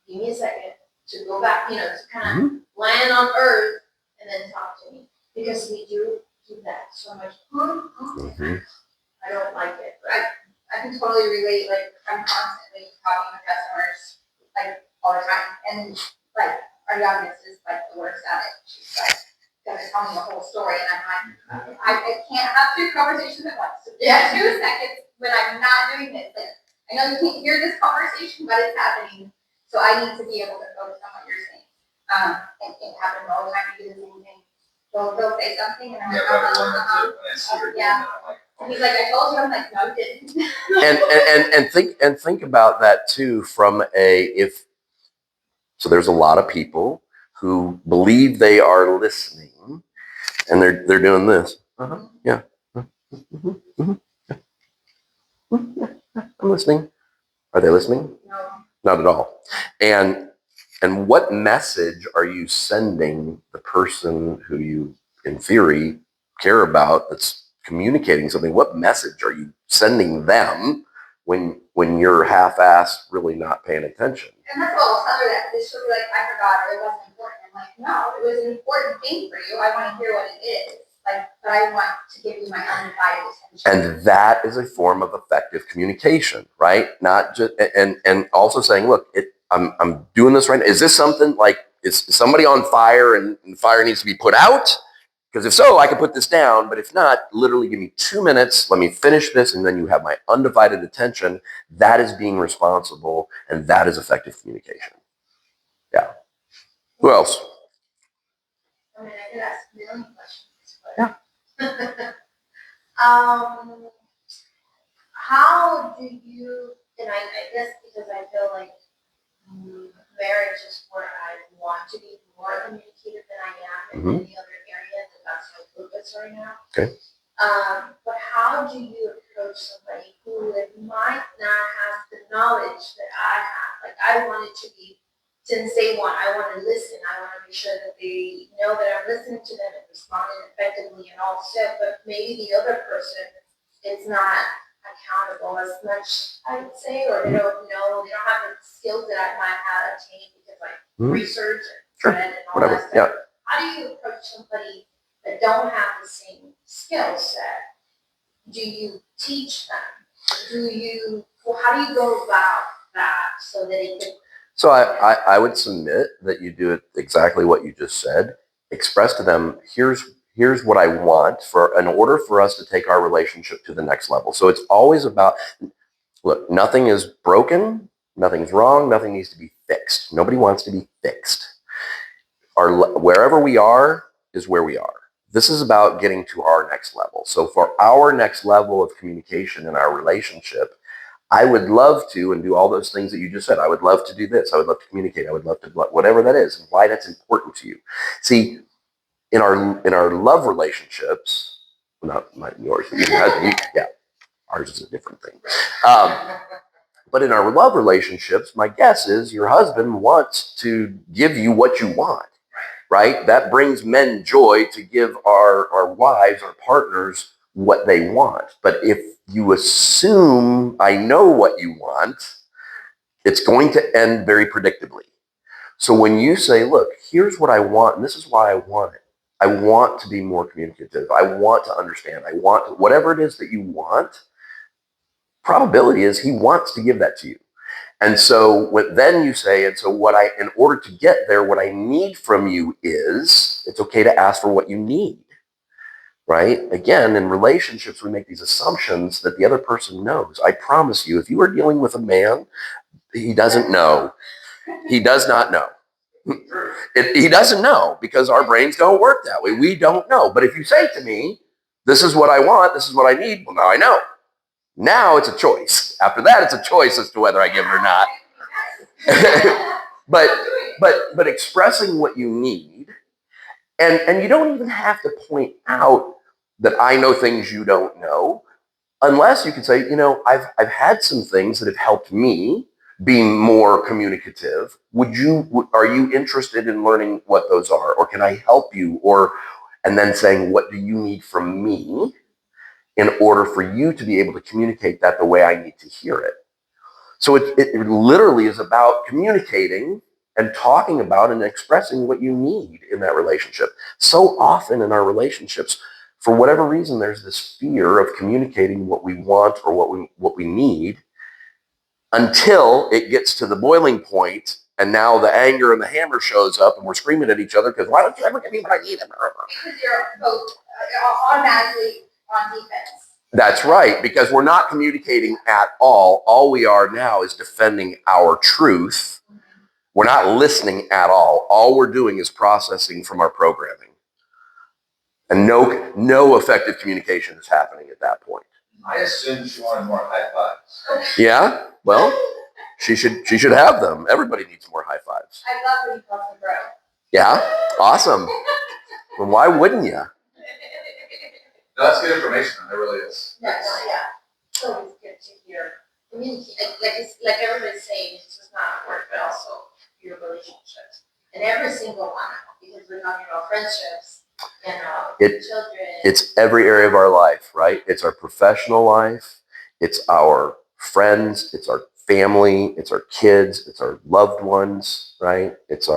give me a second to go back, to kind of land on earth and then talk to me, because we do that so much. I don't like it. I can totally relate. Like, I'm constantly talking with customers, like, all the time. And, like, our youngest is, like, the worst at it. She's, like, gonna tell me the whole story. And I'm like, I can't have 2 conversations at once. So 2 seconds when I'm not doing this. Like, I know you can't hear this conversation, but it's happening. So I need to be able to focus on what you're saying. And it happens all the time. You do the same thing. They'll say something, and I'm like, Yeah, but I wanted to, when I see her doing that, I'm like, And he's like, I told you. I'm like, no, you didn't. And think about that too from so there's a lot of people who believe they are listening and they're doing this. Yeah. Mhm, mhm, yeah. I'm listening. Are they listening? No. Not at all. And what message are you sending the person who you, in theory, care about that's communicating something? What message are you sending them when you're half-assed, really not paying attention? And that's what I'll tell her that this she'll be like, I forgot or it wasn't important. I'm like, no, it was an important thing for you. I want to hear what it is. Like, but I want to give you my undivided attention. And that is a form of effective communication, right? Not just and also saying, look, I'm doing this right now. Is this something like is somebody on fire and fire needs to be put out? Because if so, I can put this down. But if not, literally give me 2 minutes. Let me finish this, and then you have my undivided attention. That is being responsible, and that is effective communication. Yeah. Who else? I mean, I could ask a million questions, but. Yeah. How do you, and I guess because I feel like marriage is where I want to be more communicative than I am in any other area, and that's my focus right now. Okay. But how do you approach somebody who might not have the knowledge that I have? Like, I want it to be, since day one, I want to listen. I want to make sure that they know that I'm listening to them and responding effectively and all that. But maybe the other person is not accountable as much, I would say, or they don't know, they don't have the skills that I might have attained because research and read and all Whatever. that stuff. Yeah. How do you approach somebody that don't have the same skill set? Do you teach them? How do you go about that so that it can? So I would submit that you do it exactly what you just said. Express to them, here's what I want in order for us to take our relationship to the next level. So it's always about, look, nothing is broken, nothing's wrong, nothing needs to be fixed. Nobody wants to be fixed. Wherever we are is where we are. This is about getting to our next level. So for our next level of communication in our relationship, I would love to, and do all those things that you just said. I would love to do this. I would love to communicate. I would love to, whatever that is, and why that's important to you. See, in our love relationships, not yours, yeah, ours is a different thing. But in our love relationships, my guess is your husband wants to give you what you want, right? That brings men joy to give our wives, our partners, what they want. But if you assume I know what you want, it's going to end very predictably. So when you say, look, here's what I want, and this is why I want it. I want to be more communicative. I want to understand. I want whatever it is that you want. Probability is he wants to give that to you. And so then you say, and so in order to get there, what I need from you is, it's okay to ask for what you need. Right? Again, in relationships, we make these assumptions that the other person knows. I promise you, if you are dealing with a man, he doesn't know. He does not know. He doesn't know because our brains don't work that way. We don't know. But if you say to me, this is what I want, this is what I need, well, now I know. Now it's a choice. After that, it's a choice as to whether I give it or not. But expressing what you need, and you don't even have to point out that I know things you don't know, unless you can say, I've had some things that have helped me be more communicative. Are you interested in learning what those are? Or can I help you? And then saying, what do you need from me in order for you to be able to communicate that the way I need to hear it? So it literally is about communicating and talking about and expressing what you need in that relationship. So often in our relationships, for whatever reason, there's this fear of communicating what we want or what we need until it gets to the boiling point, and now the anger and the hammer shows up, and we're screaming at each other because why don't you ever give me what I need? Because you're both automatically on defense. That's right, because we're not communicating at all. All we are now is defending our truth. We're not listening at all. All we're doing is processing from our programming. And no effective communication is happening at that point. I assumed she wanted more high fives. Yeah, well, she should have them. Everybody needs more high fives. I love when he calls me bro. Yeah, awesome. Well, why wouldn't you? No, that's good information. It really is. Yes, yeah. It's always good to hear. Communicate, like everybody's saying, it's just not work, but also your relationships. And every single one, because we're talking about friendships, It- children. It's every area of our life, right? It's our professional life, it's our friends, it's our family, it's our kids, it's our loved ones, right? It's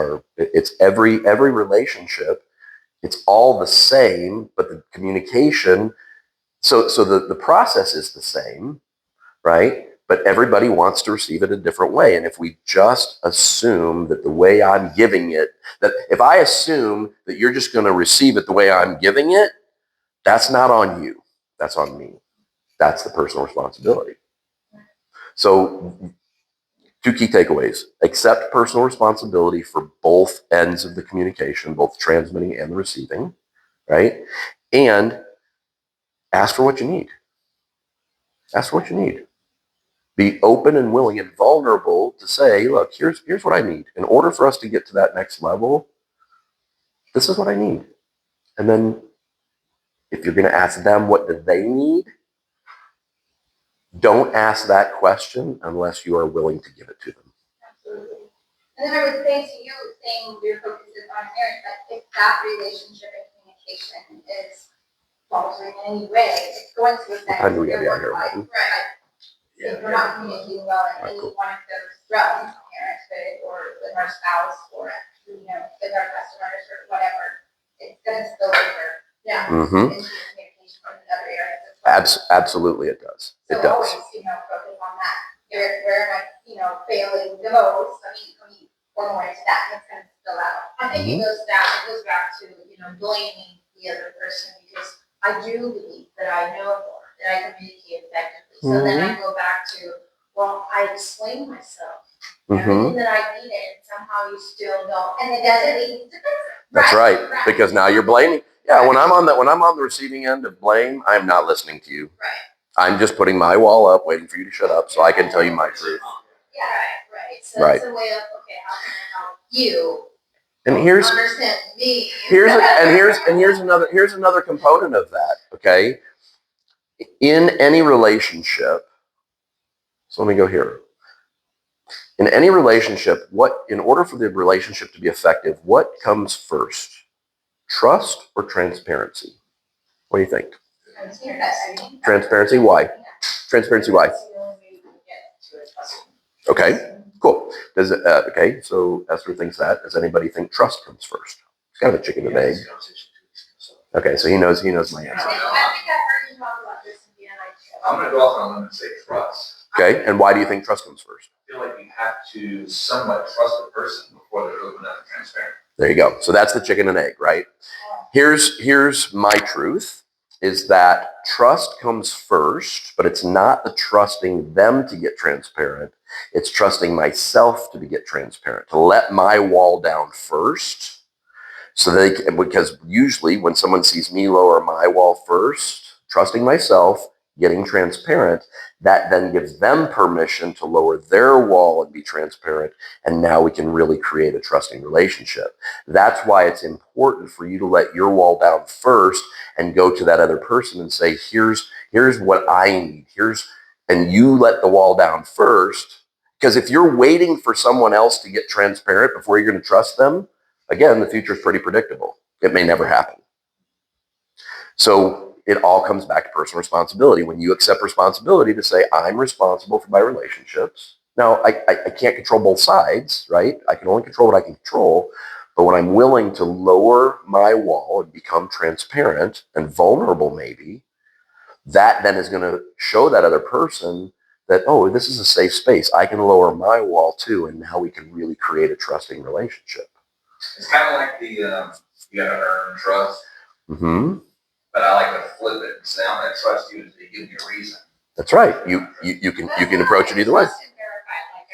every relationship. It's all the same, but the communication, so the process is the same, right? But everybody wants to receive it a different way. And if we just assume that the way I'm giving it, that if I assume that you're just going to receive it the way I'm giving it, that's not on you. That's on me. That's the personal responsibility. So, two key takeaways: accept personal responsibility for both ends of the communication, both transmitting and the receiving, right? And ask for what you need. Ask for what you need. Be open and willing and vulnerable to say, look, here's what I need. In order for us to get to that next level, this is what I need. And then if you're going to ask them what do they need, don't ask that question unless you are willing to give it to them. Absolutely. And then I would say to you, saying your focus is on marriage, that if that relationship and communication is faltering in any way, it's going to affect What time do we your gotta be out work here, life. Martin? Right. If we're not communicating well in any one of those realms, parenthood or with our spouse or, with our customers or whatever, it's gonna spill over. Yeah. Mm-hmm. Into communication from the other areas as well. Absolutely, it does. So It does. always, focus on that. Where am I, failing the most? Let me pour more into that and it's gonna spill out. I think it goes back to, blaming the other person because I do believe that I know more, that I communicate effectively. So then I go back to, well, I explained myself, Mm-hmm. everything that I needed, and somehow you still don't. And it doesn't lead to defensive. That's right. Because now you're blaming. Yeah, when I'm on the receiving end of blame, I'm not listening to you. Right. I'm just putting my wall up, waiting for you to shut up so I can tell you my truth. Yeah, right. So Right. it's a way of, okay, how can I help you And here's understand me? here's another component of that. Okay, in any relationship. So let me go here. In any relationship, in order for the relationship to be effective, what comes first? Trust or transparency? What do you think? Transparency. Why? Transparency. Why? Okay. Cool. Does it? Okay. So Esther thinks that. Does anybody think trust comes first? It's kind of a chicken and egg. Okay. So he knows my I answer. think I heard you talk about this in the I'm gonna go off on a limb and say trust. Okay. And why do you think trust comes first? I feel like you have to somewhat trust the person before they're open up and transparent. There you go. So that's the chicken and egg, right? Here's my truth is that trust comes first, but it's not the trusting them to get transparent. It's trusting myself to get transparent, to let my wall down first. So because usually when someone sees me lower my wall first, trusting myself, getting transparent, that then gives them permission to lower their wall and be transparent. And now we can really create a trusting relationship. That's why it's important for you to let your wall down first and go to that other person and say, here's what I need. And you let the wall down first. Because if you're waiting for someone else to get transparent before you're going to trust them, again, the future is pretty predictable. It may never happen. So it all comes back to personal responsibility. When you accept responsibility to say, I'm responsible for my relationships. Now, I can't control both sides, right? I can only control what I can control. But when I'm willing to lower my wall and become transparent and vulnerable maybe, that then is going to show that other person that, oh, this is a safe space. I can lower my wall too. And now we can really create a trusting relationship. It's kind of like the, you gotta earn trust. Mm-hmm. But I like to flip it and say, I'm gonna trust you until you give me a reason. That's right. You can approach it either way. Trust and verify, like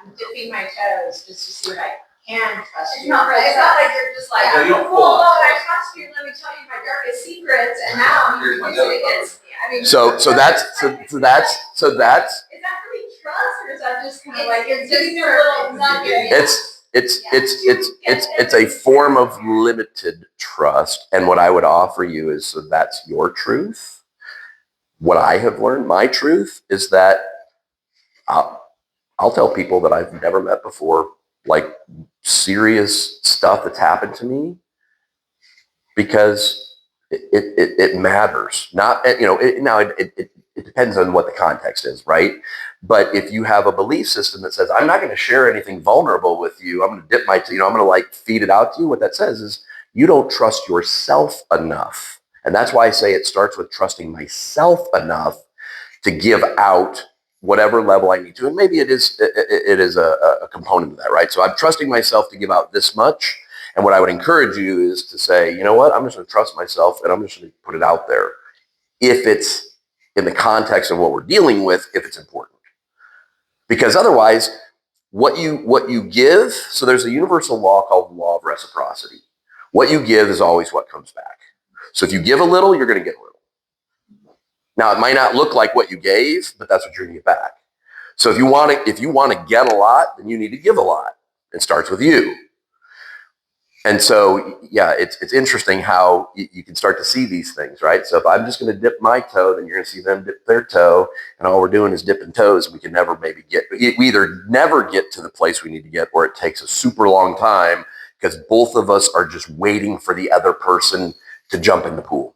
I'm dipping my toes just to see what I can trust It's you. not It's not like you're just like, Yeah, you don't oh, full on Lord, I trust. trust you, let me tell you my darkest secrets, and now Here's you my use it note. against me. I mean. So that's Is that really trust, or is that just kind of like, it's just a little nugget? it's a form of limited trust. And what I would offer you is, so that's your truth. What I have learned, my truth, is that I'll tell people that I've never met before, like serious stuff that's happened to me, because it matters. Not, it depends on what the context is, right? But if you have a belief system that says, I'm not going to share anything vulnerable with you, I'm going to dip my, I'm going to like feed it out to you. What that says is you don't trust yourself enough. And that's why I say it starts with trusting myself enough to give out whatever level I need to. And maybe it is a component of that, right? So I'm trusting myself to give out this much. And what I would encourage you is to say, you know what, I'm just going to trust myself and I'm just going to put it out there. If it's in the context of what we're dealing with, if it's important. Because otherwise, what you give, so there's a universal law called the law of reciprocity. What you give is always what comes back. So if you give a little, you're going to get a little. Now, it might not look like what you gave, but that's what you're going to get back. So if you want to get a lot, then you need to give a lot. It starts with you. And so, yeah, it's interesting how you can start to see these things, right? So if I'm just going to dip my toe, then you're going to see them dip their toe. And all we're doing is dipping toes. We can never maybe we either never get to the place we need to get, or it takes a super long time because both of us are just waiting for the other person to jump in the pool.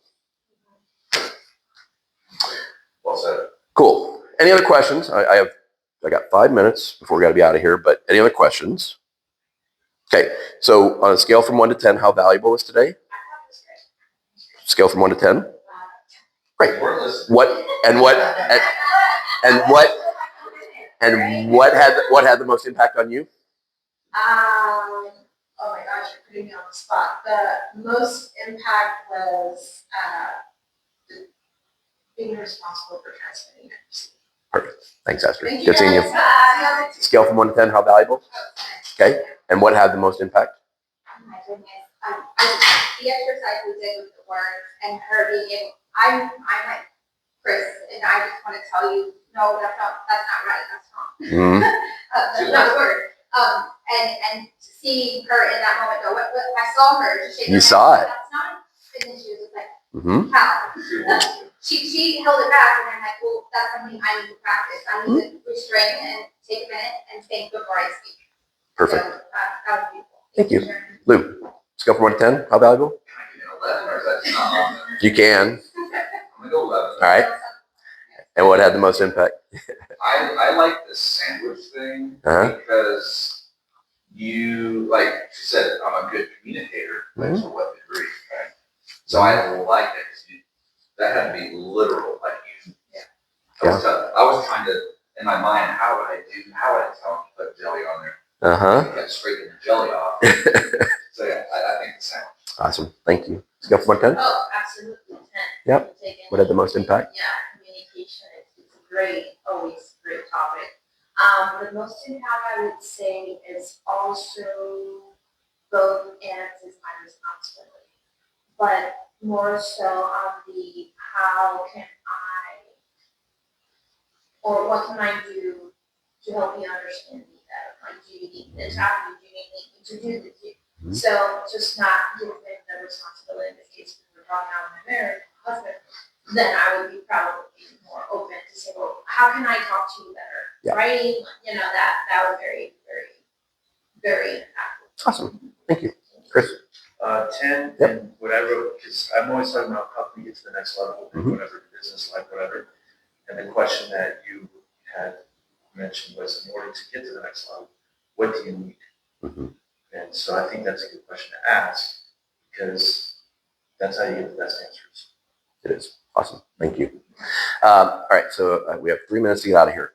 Well said. Cool. Any other questions? I got 5 minutes before we got to be out of here, but any other questions? Okay, so on a scale from 1 to 10, how valuable was today? Scale from 1 to 10? Great. What had the most impact on you? Oh my gosh, you're putting me on the spot. The most impact was being responsible for transmitting it. Perfect. Thanks, Esther. Thank you Good seeing you. guys. Scale from 1 to 10, how valuable? Okay, and what had the most impact? Oh my goodness. The exercise we did with the words and her being able, I'm like Chris, and I just want to tell you, no, that's not right. That's wrong. That's not a word. And to see her in that moment go, what I saw her just shake her You head, saw it. That's not. And then she was just like, Mm-hmm. how? She held it back, and I'm like, well, that's something I need to practice. I need to restrain and take a minute and think before I speak. Perfect. So, that was beautiful. Thank you. Sharon. Lou, scale from 1 to 10, how valuable? Can I give it an 11 or is that not on there? You can. I'm gonna go 11. All right. And what had the most impact? I like the sandwich thing because you, like she said, I'm a good communicator, but to what degree, right? So I like that because that had to be literal, like you. I was trying to, in my mind, how would I tell them to put jelly on there? Get scraping the jelly off. So yeah, I think the sandwich. Awesome. Thank you. Scale from 1 to 10? Oh, absolutely, 10. Yep. What had the most impact? Yeah, communication, it's a great, always great topic. The most impact I would say is also both and is my responsibility, but more so on the how can I, or what can I do to help you understand me better? Like, do you need this? How do you need me to do this? So just not giving the responsibility in this case, when we're talking about my marriage, my husband, then I would be probably more open to say, well, how can I talk to you better? Yeah. Writing, that was very, very, very impactful. Awesome. Thank you. Chris? 10, Yep. and what I wrote, because I'm always talking about how can we get to the next level, whatever, business life, whatever. And the question that you had mentioned was, in order to get to the next level, what do you need? And so I think that's a good question to ask, because that's how you get the best answers. It is. Awesome. Thank you. All right. So we have 3 minutes to get out of here.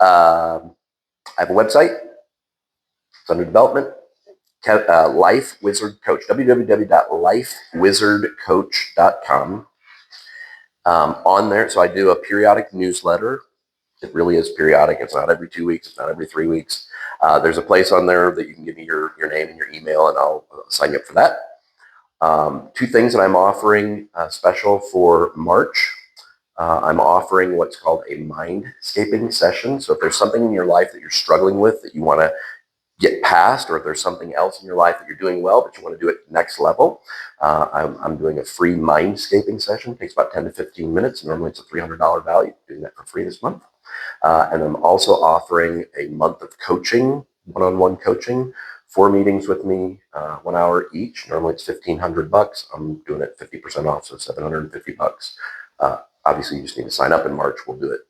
I have a website. It's under development. Life Wizard Coach. www.lifewizardcoach.com. On there, so I do a periodic newsletter. It really is periodic. It's not every 2 weeks. It's not every 3 weeks. There's a place on there that you can give me your name and your email, and I'll sign you up for that. Two things that I'm offering special for March. I'm offering what's called a mindscaping session. So if there's something in your life that you're struggling with that you want to get past, or if there's something else in your life that you're doing well, but you want to do it next level, I'm doing a free mindscaping session. It takes about 10 to 15 minutes. Normally it's a $300 value. Doing that for free this month. And I'm also offering a month of coaching, one-on-one coaching, 4 meetings with me, 1 hour each. Normally it's $1,500. I'm doing it 50% off, so $750. Obviously, you just need to sign up in March. We'll do it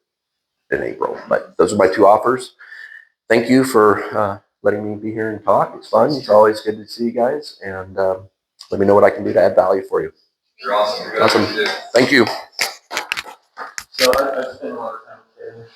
in April. But those are my 2 offers. Thank you for letting me be here and talk. It's fun. It's always good to see you guys. And let me know what I can do to add value for you. You're awesome. Awesome. Thank you. So I spent a lot of time with Taylor.